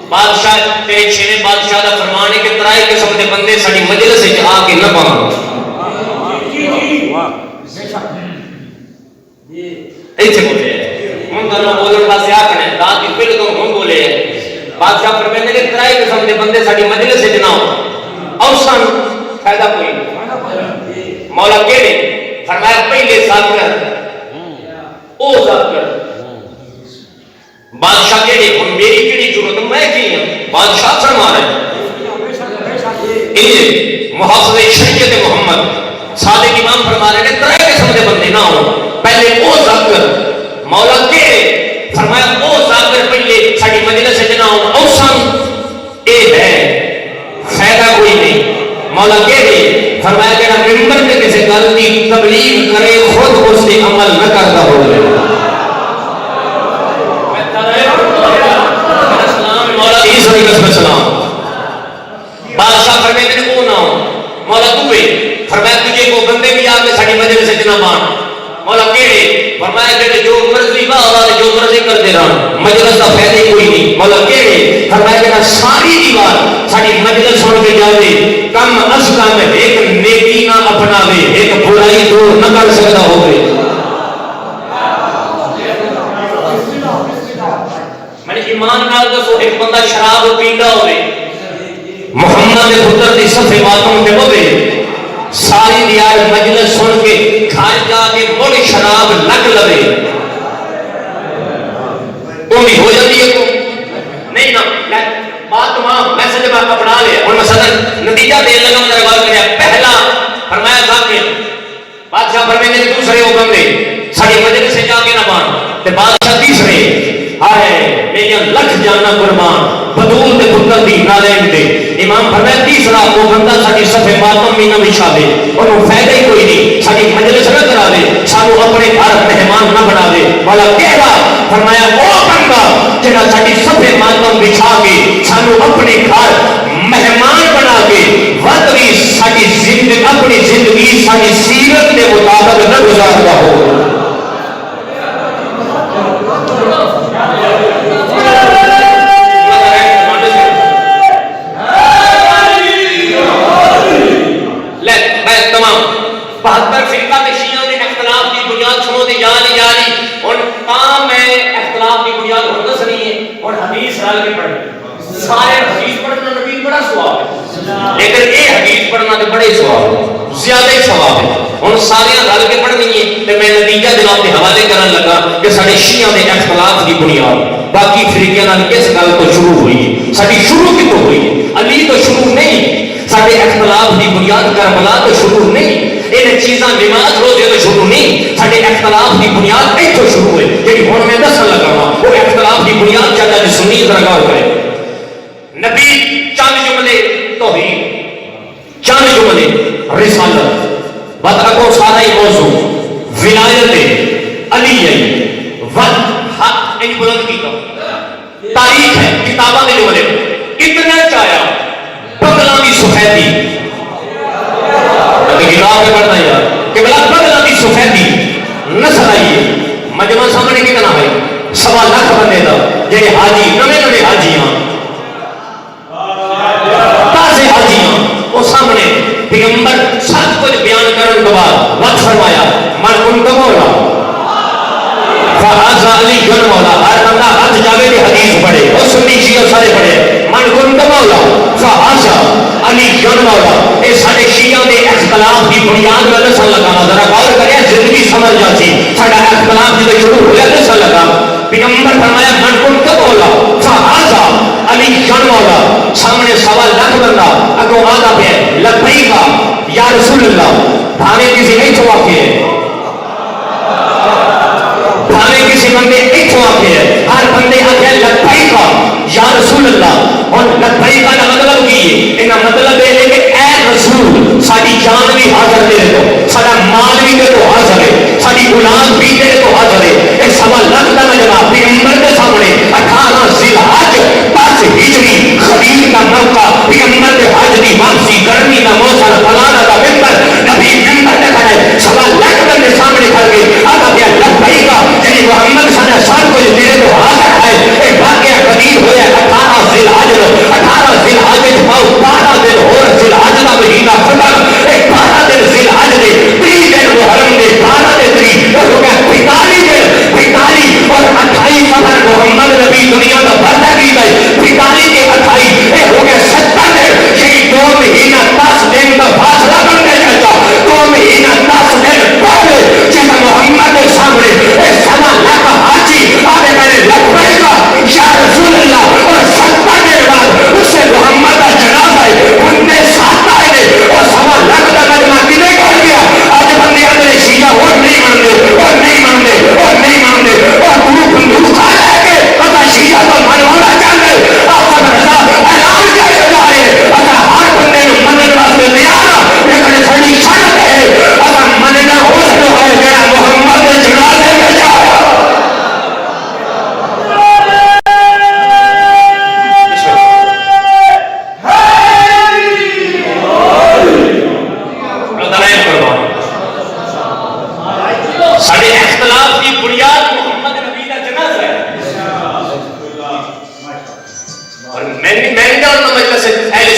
بادشاہ تیرے چھویں بادشاہ دا فرمان ہے کہ ترائے قسم دے بندے ساڈی مجلس وچ آ کے نہ پاون ایتھے بولے ہن تانوں بولن واسطے آکھنے رات دی پہلے تو ہن بولے بادشاہ فرماندے کہ ترائے قسم دے بندے ساڈی مجلس وچ نہ آؤ اوسن فائدہ کوئی نہیں مولا کہڑے فرمایا پہلے ذاکر او ذاکر بادشاہ کہڑے ہن میری کیڑی ضرورت میں کی ہوں بادشاہ فرما رہے ہیں محافظ شریعت محمد صادق امام فرما رہے ہیں ترائے قسم دے بندے نہ ہو پہلے او ذاکر مولا کہڑے فرمایا او ذاکر پہلے ساڈی مجلس وچ نہ ہو اوسن اے ہے فائدہ کوئی نہیں مولا کہڑے فرمایا کہ ممبر تے کسی گل دی تبلیغ کرے خود اس تے عمل نہ کرتا ہوئے بادشاہ فرماتے ہیں وہ نہ ہو مولا تو فرمایا تجھے وہ بندے بھی آ کے ساڈی مجلس وچ نہ بان مولا کہڑے فرمایا کہ جو مرضی واہ جو مرضی کرتے رہن مجلس کا فائدہ کوئی نہیں مولا کہڑے فرمایا کہ ساری دیوار ساڈی مجلس سن کے جاوے کم از کم ایک نیکی نہ اپناوے ایک برائی دور نہ کر سکتا ہوئے میں ایمان نال دسو ایک بندہ شراب پیندا ہوئے محمد پتر دی صفے ماتم تے ہوے ساری دیار مجلس سن کے گھر جا کے مڑ شراب لگ لوے وہ بھی ہو جاتی ہے کو نہیں نا بات تمام میسج میں اپنا لیا اور میں صدر نتیجہ دے لگا ہوں ذرا غور کریا پہلا فرمایا ذاکر بادشاہ فرمانے نے دوسرے وہ بندے ساری مجلس سے جا کے نہ بان تے بادشاہ تیسرے آئے میاں لکھ جانا قربان بدول دے پتر دی نالین دے امام فرمایا تیسرا وہ بندہ ساڈی صفے ماتم بھی نہ بچھا دے انہوں فائدہ ہی کوئی نہیں ساڈی مجلس نہ کرا دے سانو اپنے گھر مہمان نہ بنا دے والا کہڑا فرمایا وہ بندہ جڑا ساڈی صفے ماتم بچھا کے سانو اپنے گھر مہمان بنا کے وقت بھی ساڈی زندگی اپنی زندگی ساڈی سیرت کے مطابق نہ گزارتا ہو بہتر فرقہ میں شیعہ نے اختلاف کی بنیاد سنو دے یعنی اور تام میں اختلاف کی بنیاد ہونا سنی ہے اور حدیث رال کے پڑھنے سارے حدیث پڑھنا نبی بڑا ثواب ہے لیکن یہ حدیث پڑھنا تو بڑے ثواب ہے زیادہ ہی ثواب ہے اور سارے رل کے پڑھنی ہے تو میں نتیجہ جناب کے حوالے کرنے لگا کہ سارے شیعہ نے اختلاف کی بنیاد باقی فرقے نال کس گل تو شروع ہوئی ہے ساری شروع کی تو ہوئی ہے علی تو شروع نہیں سارے اختلاف کی بنیاد کربلا تو شروع نہیں یہ چیزاں نماز روزے تو شروع نہیں سارے اختلاف کی بنیاد ایتھوں شروع ہوئے جی ہوں میں دسن لگا وہ اختلاف کی بنیاد چاہتا ہے سنی طرح غور کرے نبی چند جملے توحید چند جملے رسالت بات رکھو سارا ہی موضوع ولایت علی ہے وقت حق ان بلند کی تاریخ ہے کتاباں کے جملے اتنا چاہیا بغلہ کی سفیدی کتاب میں پڑھنا یار کہ بلا بغلہ کی سفیدی نسل آئیے مجمع سامنے کتنا ہے 1.25 لاکھ بندے دا جڑے حاجی نویں حاجیاں تازے حاجیاں وہ سامنے پیغمبر سب کچھ بیان کرنے کے بعد وقت فرمایا من ان کا مولا فہذا علی جن مولا ہر بندہ ہاتھ جاوے دی حدیث پڑھے اور سنی شیعہ سارے پڑھے من ان کا مولا فہذا علی جن مولا اے سارے شیعہ دے اختلاف کی بنیاد میں نسل لگانا ذرا غور کرے زندگی سمجھ جاتی ساڈا اختلاف جدوں شروع ہوا نسل لگا پیغمبر فرمایا من ان کا مولا فہذا علی جن مولا سامنے 1.25 لاکھ بندہ اگوں آتا پہ لبیک یا رسول اللہ بھاوے کسی نہیں چھوا کے بھاوے کسی بندے ایک چھوا کے ہر بندے آتے لبیک یا رسول اللہ اور لبیک کا مطلب کی ہے ان کا مطلب ہے کہ اے رسول ساری جان بھی حاضر دے دو سارا مال بھی دے دو حاضر ہے ساری اولاد بھی دے دو حاضر ہے 1.25 لاکھ کا جناب پیغمبر کے سامنے 18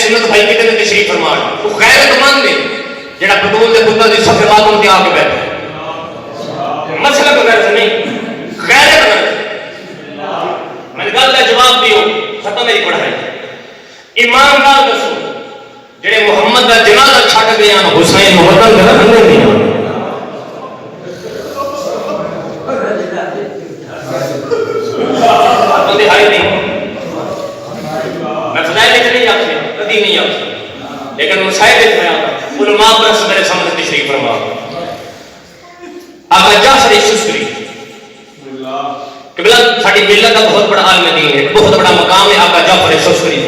سنت بھائی کتنے تشریف فرمان وہ غیرت مند ہے جڑا بطول دے پتر دی صف ماتم تے آ کے بیٹھے مسئلہ کو غیرت نہیں غیرت مند میں گل دا جواب دیو ختم میری پڑھائی ایمان نال دسو جڑے محمد دا جنازہ چھڈ گئے ہیں حسین وطن دا رہندے نہیں بندے ہائی نہیں میں فضائل لکھ نہیں آپ سے کدی نہیں آپ سے لیکن مسائل لکھ رہا ہوں علماء برس میرے سامنے تشریف فرما آقا جعفر شسری قبلہ ساڑی ملت کا بہت بڑا عالم دین ہے بہت بڑا مقام ہے آقا جعفر شسری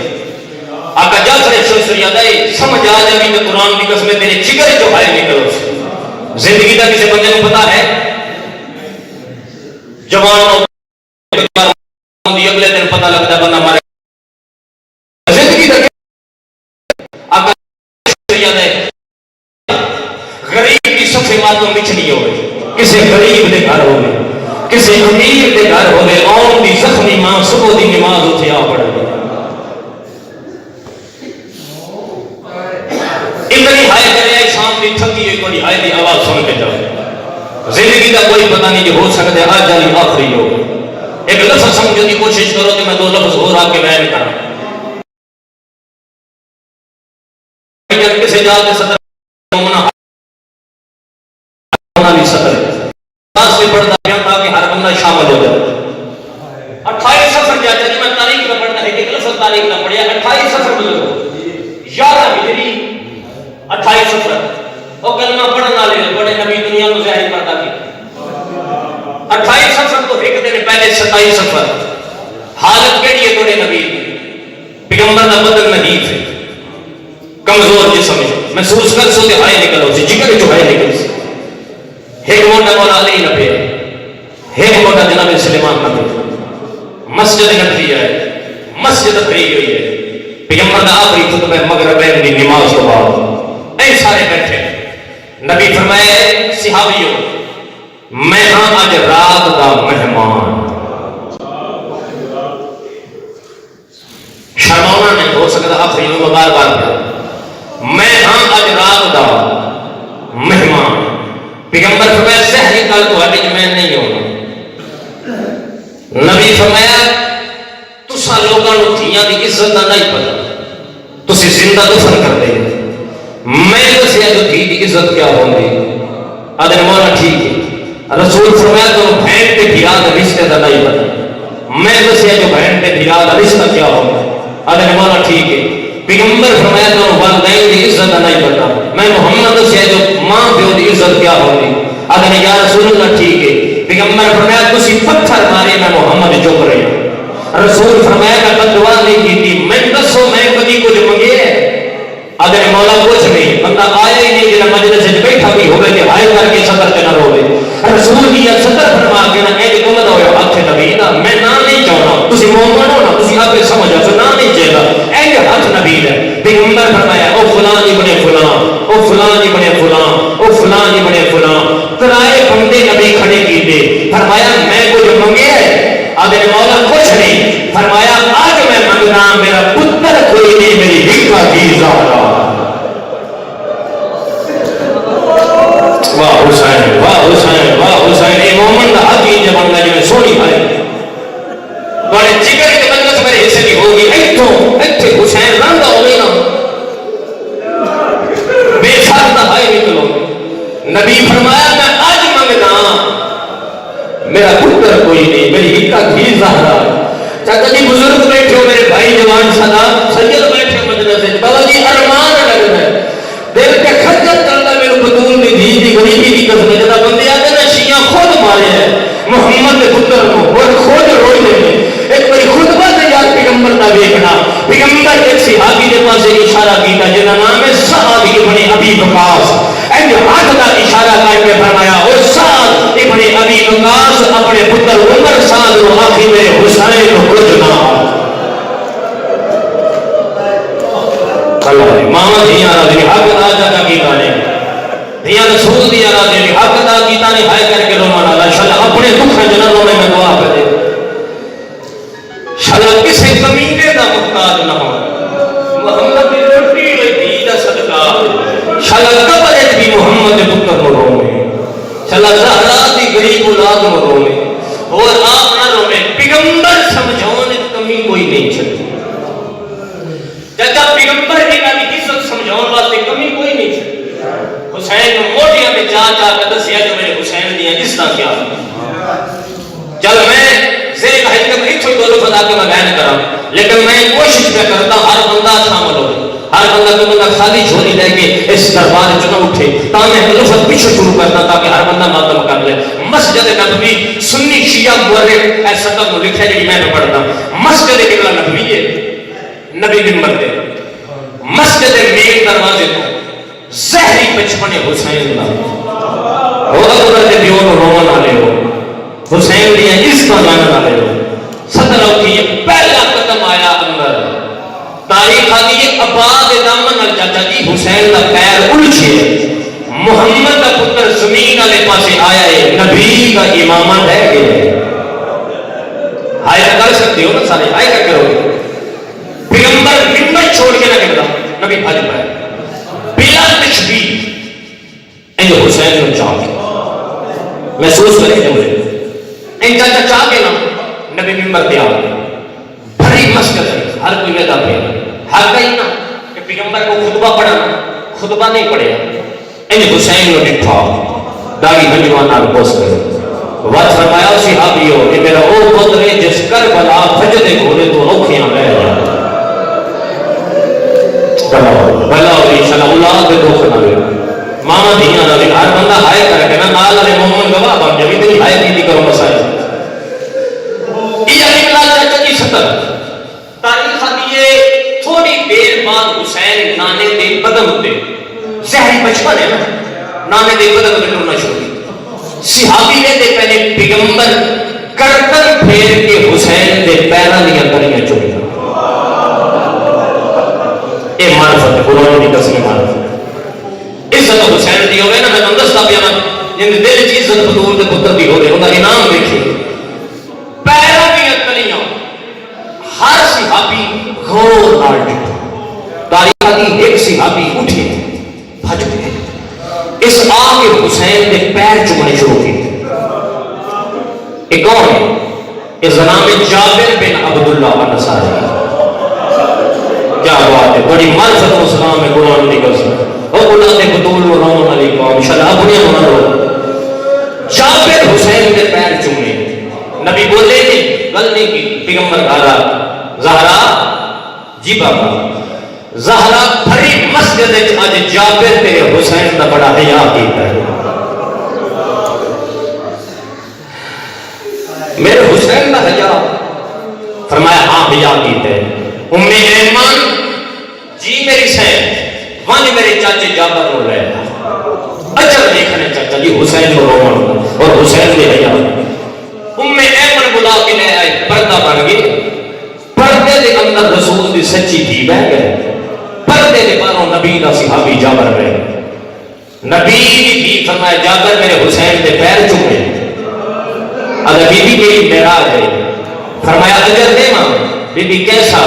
آقا جعفر شسری آدھائی سمجھ آ جائے کہ قرآن کی قسمیں تیرے جگر جو باہر نکلو زندگی کا کسی بندے کو پتا ہے جوان اگلے دن پتہ لگتا ہے بندہ مارے زندگی تک آقا یاد ہے غریب کی سب سے باتوں مچھلی ہوئے کسی غریب دے گھر ہوئے کسی امیر دے گھر ہوئے آن دی زخمی ماں صبح دی نماز اٹھے آ پڑھ گئی اتنی ہائے کرے شام دی تھکی ہوئی کوئی ہائے دی آواز سن کے جاؤ زندگی کا کوئی پتہ نہیں کہ ہو سکتا ہے آج جالی آخری ہو ایک لفظ سمجھنے کی کوشش کرو کہ میں دو لفظ اور آپ کے بیان کروں کسی جاتے صدر ہونا صدر سے پڑھتا ہے تاکہ ہر بندہ شامل ہو جائے 28 سفر جاتا ہے میں تاریخ نہ پڑھتا ہے ایک لفظ تاریخ نہ پڑھیا 28 سفر بزرگ 11 ہجری 28 سفر وہ کلمہ پڑھنا لے بڑے نبی دنیا کو ظاہر کرتا کی 28 سفر تو ایک دن پہلے 27 سفر حالت کیڑی ہے توڑے نبی پیغمبر دا بدن نحیف ہے کمزور جسم ہے محسوس کر سو ہائے نکلو سے جگر جو ہائے نکل سے ایک موٹا مولا علی نہ پہ ایک موٹا جناب سلیمان نہ پہ مسجد نبی ہے مسجد بھری ہوئی ہے پیغمبر دا آخری خطبہ مغربین دی نماز کو بعد اے سارے بیٹھے نبی فرمائے صحابیوں میں ہاں آج رات دا مہمان شرمانا نہیں ہو سکتا آخری میں بار بار میں ہاں آج رات دا مہمان پیغمبر فرمایا سہری کل تو ہٹی جو میں نہیں ہونا نبی فرمایا تسا لوگاں نو تھیاں دی عزت دا نہیں پتا تسی زندہ دفن کر دے میں دسیا جو تھی دی عزت کیا ہوندی آدھے مولا ٹھیک ہے رسول فرمایا تو بہن تے بھیرا دا رشتے دا نہیں پتا میں دسیا جو بہن تے بھیرا دا رشتہ کیا ہوگا آدھے مولا ٹھیک ہے پیغمبر فرمایا تو والدین دی عزت دا نہیں پتا میں محمد دسیا جو ماں پیو دی عزت کیا ہوگی آدھے یا رسول اللہ ٹھیک ہے پیغمبر فرمایا تسی پتھر مارے میں محمد چپ رہی ہوں رسول فرمایا کہ قد دعا نہیں کی تھی میں دسو میں کبھی کچھ منگے آدھے مولا کچھ نہیں بندہ آیا ہی نہیں جنہ مجلس سے بیٹھا بھی ہوئے کہ ہائے کر کے صدر کے نہ روے رسول کی یا صدر فرما کے نہ ایک کمدہ ہویا ہاتھ نبی دا میں نام نہیں چاہنا تسی مومن ہو نا تسی آپ سمجھا تو نام نہیں چاہتا ایک ہاتھ نبی ہے پیغمبر فرمایا او فلان جی بنے فلان او فلان جی بنے فلان او فلان جی بنے فلان ترائے بندے نبی کھڑے کی دے فرمایا میں کچھ منگے ہے آدھے مولا کچھ نہیں فرمایا آج میں منگنا میرا پتر کوئی نہیں میری ہکا کی زہرا واہ حسین واہ حسین واہ حسین اے مومن دا حق ہی جب بنتا جو میں سونی بھائی بڑے جگر کے مجلس میرے حصے کی ہوگی ایتھے حسین رنگا ہوگی نا بے شرط بھائی نکلو نبی فرمایا میں آج منگنا میرا پتر کوئی نہیں میری ہکا کی زہرا چاہتا جی بزرگ بیٹھے ہو میرے بھائی جوان صدا سید بیٹھے ہو مجلس سے بابا جی ارمان لگنا ہے دل کے خجت کرتا میرے بطول دی دی دی غریبی دی قسم جدا بندے آتے نا شیعہ خود مارے ہیں محمد کے پتر کو اور خود روئی لے ایک بڑی خطبہ سے یاد پیغمبر نہ دیکھنا پیغمبر ایک صحابی کے پاس ایک اشارہ کیتا جنہ نام ہے صحابی ابن ابی وقاص ایک ہاتھ کا اشارہ کر کے فرمایا اور سعد ابن ابی وقاص اپنے پتر عمر سعد کو آخری میں حسین کو کچھ نہ ماما دیا راضی حق ادا جاتا کیتا نے دیا رسول دیا راضی حق ادا کیتا نے ہائے کر کے رونا لالا شالا اپنے دکھ جنہوں میں میں دعا کر دے شالا کسی کمینے دا محتاج نہ ہو محمد پیغمبر سمجھاؤں کمی کوئی نہیں چھڑی چچا پیغمبر کی عزت سمجھاؤں واسطے کمی کوئی نہیں چھڑی حسین موٹیاں میں چاہ کر دسیا جو میرے حسین دیا جس طرح کیا چل میں زیر حقیقت میں اتھوئی دولو بتا کے میں بیان کرا لیکن میں کوشش میں کرتا ہر بندہ شامل ہو ہر بندہ کو بندہ خالی جھولی لے کے اس دربار چنا اٹھے تاکہ لفظ پیچھے شروع کرتا تاکہ ہر بندہ ماتم کر لے مسجد نبوی سنی شیعہ مورد ایسا تب لکھا ہے جی میں نے پڑھتا مسجد قبلہ نبوی ہے نبی ممبر دے مسجد مین دروازے تو زہری بچپنے حسین دا وہ اکبر دے دیون رومن آلے ہو حسین دیا اس کا جانا آلے ہو صدر ہوتی ہے پہلا قدم آیا اندر تاریخ آدھی یہ عباد دامن الجاجہ جی حسین کا پیر اُلچھے محمد کا پتر زمین علیہ پاسے آیا ہے نبی کا امامہ رہ گئے آئے کر سکتے ہو نا سارے آئے کر کرو گے پیغمبر ممبر چھوڑ کے نہ کرتا نبی بھاج پائے بلا تشبیح ان جو حسین نے چاہ کے محسوس کریں گے مجھے ان چاچا چاہ کے نا نبی ممبر پہ آ گئے بھری مسجد ہے ہر کوئی ویدہ پہ ہر کہیں نا کہ پیغمبر کو خطبہ پڑھنا خطبہ نہیں پڑھے ان حسین نے ڈٹھا داغی بنجوان آل پوس کرے وقت فرمایا صحابیوں کہ میرا او قدرے جس کربلا فجد گھوڑے تو اوکھیاں رہ جائے بلا ہوئی انشاءاللہ اولاد دے دو خنالے ماما دھیاں نہ ہر بندہ ہائے کر کے نا نال علی محمد گواہ بن جبھی تیری ہائے دیدی کرو مسائل یہ اقلال چاچا کی سطر تاریخ دیئے تھوڑی دیر بعد حسین نانے دے قدم دے زہری بچپن ہے نا نانے دے قدم دے ٹرنا شروع صحابی نے دے پہلے پیغمبر کرتن پھیر کے حسین دے پیرا لیا کریاں چوڑی اے معرفت ہے قرآن کی قسم معرفت عزت حسین دی ہوئے نا میں اندستا پیانا جن دل چیز عزت حضور دے پتر دی ہوئے انہا انعام دیکھے پیرا لیا کریاں ہر صحابی غور نال ڈٹھا تاریخ دی ایک صحابی اٹھے بھج گئے اس آگے حسین نے پیر چکنے شروع کی ایک کون ہے اس نام جابر بن عبداللہ الانصاری کیا بات ہے بڑی معرفت و سلام ہے قرآن کی قسم اور اولاد بطول و رحمن علیکم انشاءاللہ اپنی امانت ہو جابر حسین کے پیر چکنے نبی بولے نہیں گل نہیں کی پیغمبر کہا زہرا جی بابا زہرا بھری مسجد آج جابر تیرے حسین کا بڑا حیا کیتا ہے میرے حسین کا حیا فرمایا ہاں حیا کیتا ہے ام ایمان جی میری سین وانی میرے چاچے جابر رو رہے اجر دیکھنے چاچا جی حسین کو رومان اور حسین کے حیا ام ایمان بلا کے لے آئے پردہ بن گئے پردے دے اندر رسول دی سچی تھی بہ گئے پردے دے باروں نبی دا صحابی جابر رہے نبی بھی فرمایا جابر میرے حسین دے پیر چکے اگر بی بی میری معراج ہے فرمایا اجر دے ماں بی بی کیسا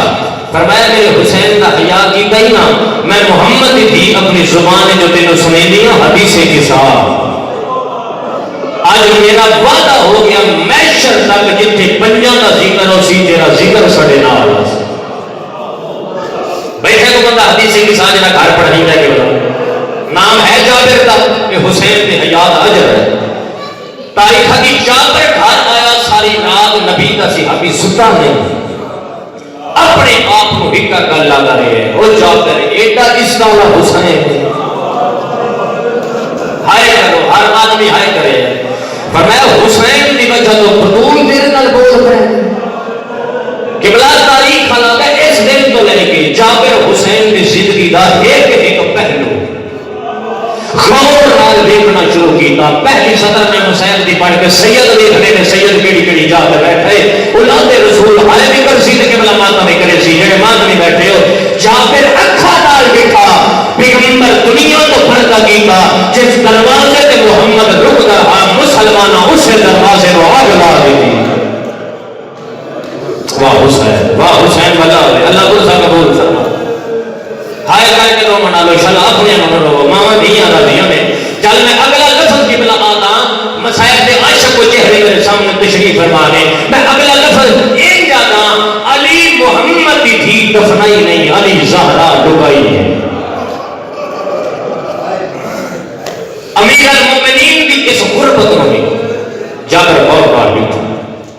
فرمایا میرے حسین دا حیا کی گئی نا میں محمد دی اپنی زبان جو تینوں سنے دیا حدیث کے ساتھ آج میرا وعدہ ہو گیا میشر تک جتنے پنجاں دا ذکر ہو سی تیرا ذکر سڑے نہ آلہ بیٹھے کو بندہ حدیث کی ساتھ جنہ گھر پڑھنی جائے کے بلا نام ہے جابر کا کہ حسین نے حیات اجر ہے تاریخ کی جابر گھر آیا ساری رات نبی کا صحابی ستا نہیں اپنے آپ کو ہکا کر لاتا رہے ہیں اور جابر ایڈا اس کا اللہ حسین ہائے کرو ہر آدمی ہائے کرے فرمایا حسین دی وجہ تو بطول تیرے نال بول رہے ہیں قبلہ تاریخ حالات ہے اس دن تو لے کے جابر حسین دی زندگی دا ایک پہلو غور نال دیکھنا شروع کیتا پہلی سطر میں حسین دی پڑھ کے سید دیکھنے نے سید کیڑی کیڑی جا کے بیٹھے اولاد رسول ہائے بھی کر سی کہ بلا ماتا میں کرے سی جڑے ماتا میں بیٹھے ہو جابر اکھا نال دیکھا پیغمبر دنیا تو پھڑتا کیتا جس دروازے تے محمد رکدا ہا مسلماناں اس دروازے نو آگ لا دیتی واہ حسین بلا اللہ کو سا قبول فرما ہائے کر کے لو منا لو انشاءاللہ اپنے من لو ماما دیا نہ دیا میں چل میں اگلا لفظ کی بلا آتا مسائل دے عاشق کو چہرے میرے سامنے تشریف فرما دے میں اگلا لفظ ایک جانا علی محمد کی تھی دفنائی نہیں، علی زہرا ڈبائی ہے۔ امیر المومنین بھی اس غربت میں جابر غور نال بیٹھا،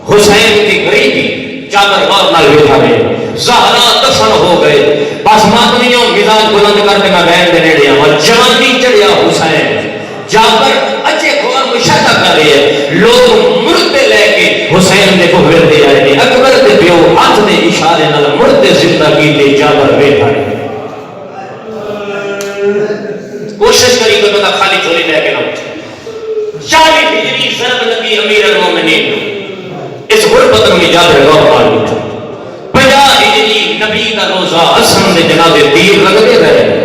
حسین کی غریبی جابر غور نال بیٹھا گئے، زہرا دفن ہو گئے، بس ماتمیوں مزاج بلند کر کے میں بہن دے نیڑے آواں، جوانی چڑھیا حسین، جابر اچھے غور مشاہدہ کر رہے ہیں، لوگ مردے لے کے حسین دے کو وردے آئے نے، اکبر دے پیو ہاتھ دے اشارے نال مردے زندہ کیتے، جابر بیٹھا ہے۔ کوشش کری تو بتا خالی جھولی لے کے نہ اٹھے۔ 40 ہجری ضرب لگی امیر المومنین اس غربت میں جابر غور نال بیٹھا۔ 50 ہجری نبی کا روزہ حسن دے جنازے تیر لگتے رہے،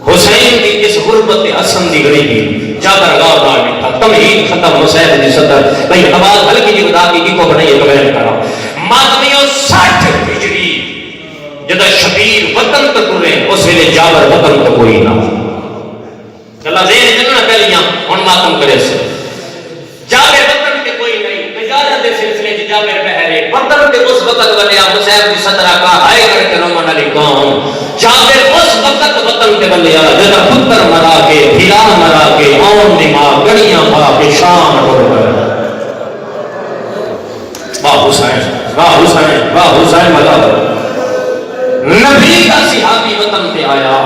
حسین کی اس غربت حسن دی غریبی جابر غور نال بیٹھا۔ تمہید ختم حسین دی صدر بھئی آواز ہلکی جی بتا کی کو بنائیے تو بیان کرا۔ ماتمیوں 60 ہجری جدا شبیر وطن تک ٹرے اس ویلے جابر وطن تو کوئی نہ، چلا ذہن چننا پہلیاں ہن ماتم کرے سے جابر وطن کے کوئی نہیں، تجارت دے سلسلے چ جابر بہرے وطن کے اس وقت بنیا حسین کی صدرہ کا ہائے کر کے رومن علی قوم، جابر اس وقت وطن کے بنیا جدا پتر مرا کے ہلا مرا کے اون دماغ گڑیاں پا کے شام ہو گئے۔ واہ حسین واہ حسین واہ حسین ملا نبی کا صحابی وطن پہ آیا،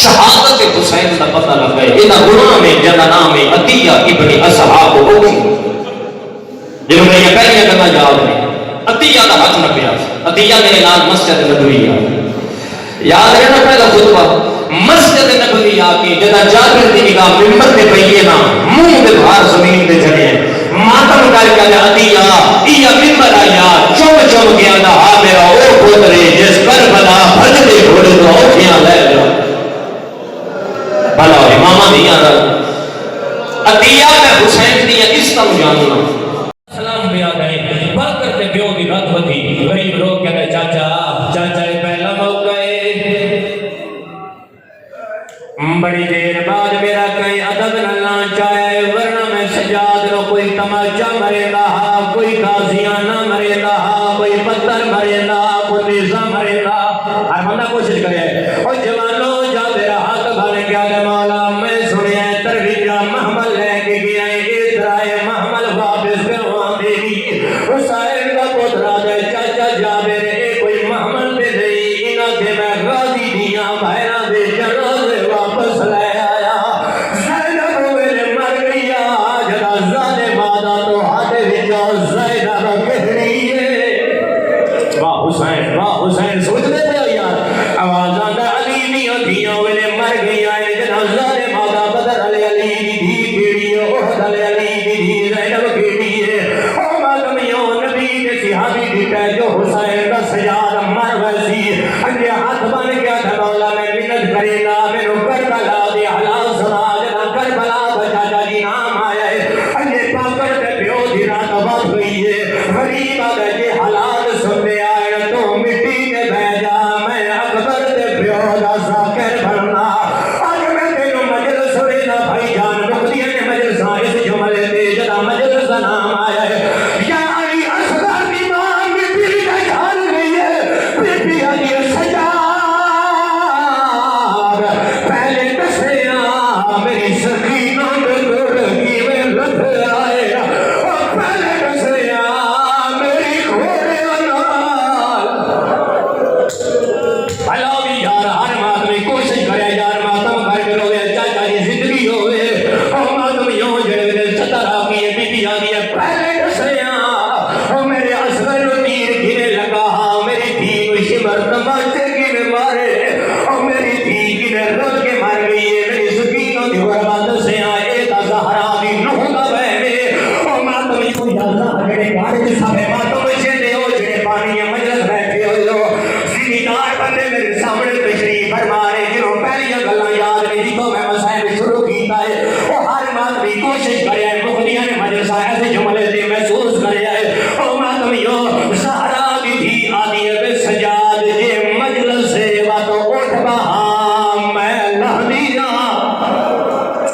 شہادت حسین کا پتہ لگ گئے، انہاں گناہ میں جدا نام عطیہ ابن اصحاب ہوگی جنہوں نے یہ پہلے کرنا یاد نہیں، عطیہ کا حق نہ پیا، عطیہ میرے نام مسجد نبوی یاد رہنا پہلا خطبہ مسجد نبوی آ کے جدا جابر دی نگاہ ممبر پہ پئیے نا منہ دے بھار زمین پہ جڑے ماتم کر کے عطیہ یہ ممبر آیا چم چم گیا دا ہا میرا او پوترے جس کربلا بھجدے گھوڑے تو اوکھیاں لے جا بھلا امامہ دیا رہا عطیہ میں حسین دیا اس طرح جاننا سلام پہ آ گئے بات کرتے پیو کی رات ہوتی غریب لوگ کہتے چاچا چاچا پہلا موقع ہے بڑی دیر بعد میرا کہیں ادب نہ چاہے ورنہ میں سجاد رو کوئی تماچا مرے رہا کوئی غازیاں نہ مرے رہا کوئی پتھر مرے رہا کوئی نیزہ مرے رہا ہر بندہ کوشش کرے اور جوانوں جا میرا ہاتھ بھر گیا دے مولا میں سنیا ترویجہ محمل لے کے گیا ادرائے محمل واپس کروان دے گی حسین کا پترا دے چاچا جا میرے کوئی محمل پہ نہیں انہاں کے میں غازی دیاں بھائرہ دے جنازے واپس لے آیا زینب میرے مر گیا جدا زادے مادہ تو ہاتھے بچا زینب کہنی ہے واہ حسین سوچ لے پہ یار آواز آتا علی دیاں دیاں میرے مر گیا جدا زادے مادہ بدر علی علی دی کیڑی ہے احد علی علی دی زینب کیڑی ہے او ماتمیوں نبی کے صحابی دیتا ہے جو حسین کا سجاد مر ویسی انجھے ہاتھ بن گیا تھا مولا میں منت کرے گا میرے کربلا دے حالات سنا جنا کربلا بچا جا جی نام آیا ہے انجھے پاکر دے پیو دی رات بات ہوئی ہے غریب آگے جے حالات سننے آئے تو مٹی کے بھیجا میں اکبر دے پیو دا ذاکر بھرنا آج میں تینوں مجلس سنینا بھائی جان مقدیہ نے مجلس اس جملے دے جدا مجلس نام آیا ہے یا علی اصغر امام بی کا جھال گئی ہے بی علی سجاد پہلے کسیاں میری سکینہ میں لڑکی میں لٹ آئے اور پہلے کسیاں میری گھوڑے انال بھلا بھی یار ہر ماتمی کوشش کرے یار ماتم بھر کے روے چاچا جی زندگی ہوئے اور ماتمیوں جڑے ستر آگئی بی بی آگئی پہلے کسیاں اور میرے اصغر تیر گرے لگا میری دھی کو شبر تماچے گرے مارے اور میری دھی گرے رد کے مار گئی ہے میری سکینوں دی غربات سے آئے تا زہرا دی نوح کا بہنے اور ماتمیوں یا زہرے گھر کے سامنے ماتم جڑے ہو جڑے پانی مجلس بیٹھے ہو زمیندار بندے میرے سامنے تشریف فرمارے جنہوں پہلی گلاں یاد نہیں جی تو میں مسائل شروع کیتا ہے وہ ہر ماتمی کوشش کرے ہے مخدیہ نے مجلس ایسے جملے سے محسوس کرے ہے او ماتمیوں سہرا بھی تھی آدھی ہے سجاد جے مجلس سے باتوں اٹھ بہا میں لہنی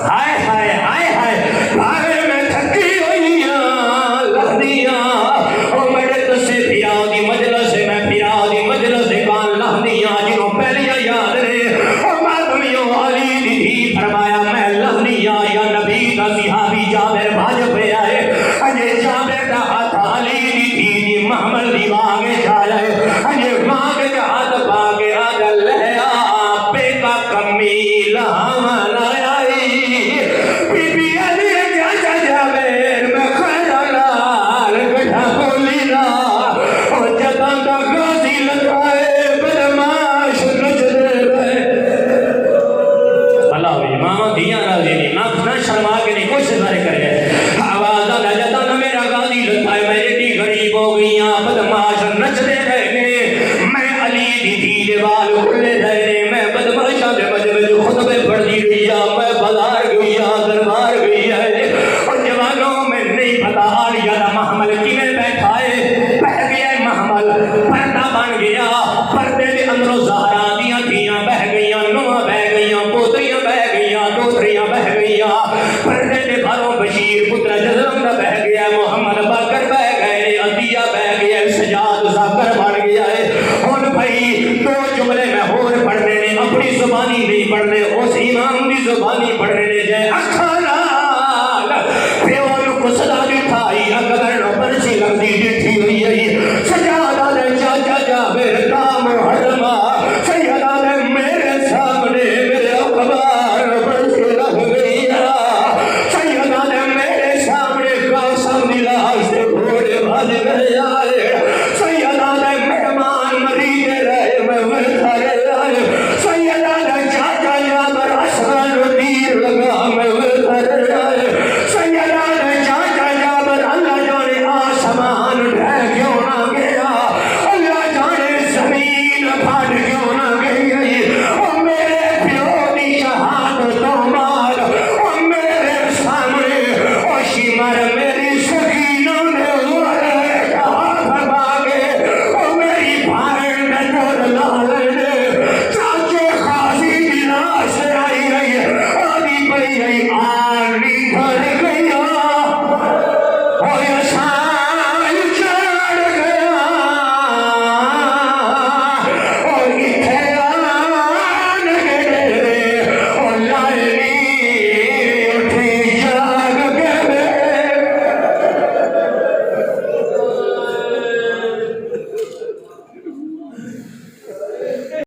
ہائے ہائے ہائے ہائے بھاگے میں تھکی ہوئی لہنیاں محمد دی ماں کے چاہے ہنجے ماں کے ہاتھ پا کے آجل ہے آپے کا کمیلہ منائی بی بی علی جاجا جاویر میں خیر لال گڑھا بولی نا اور جتان دا غازی لگائے بدماش نچ دے رہے اللہ ہوئی ماں دیاں راضی نہیں نہ شرما کے نہیں کچھ سارے کر گئے آواز آگا جتان میرا غازی لگائے میں ایڈی غریب ہو گئیاں بدماش نچ دے رہے میں علی دی دیل وال کھلے رہے میں بدماشاں دے مجمع خطبے پڑھ دی گئی میں بازار گئی دربار گئی ہے اور جوانوں میں نہیں پتا آلیا دا محمل کیویں بیٹھا ہے بہ گیا ہے محمل پردہ بن گیا پردے دے اندروں زہرا دیاں تھیاں بہ گئیاں نواں بہ گئیاں پوتریاں بہ گئیاں دوتریاں بہ گئیاں پردے دے بھروں بشیر پتر جزرم دا بہ گیا ہے محمد باقر بہ گئے عطیہ بہ گیا ہے سجاد ذاکر بن گیا ہے ہن بھائی دو جملے میں ہور پڑھنے نے اپنی زبانی نہیں پڑھنے اس امام دی زبانی پڑھنے نے جے اکھا نال پیو نو کسدا دٹھائی اگر نو پرچی لگدی ڈٹھی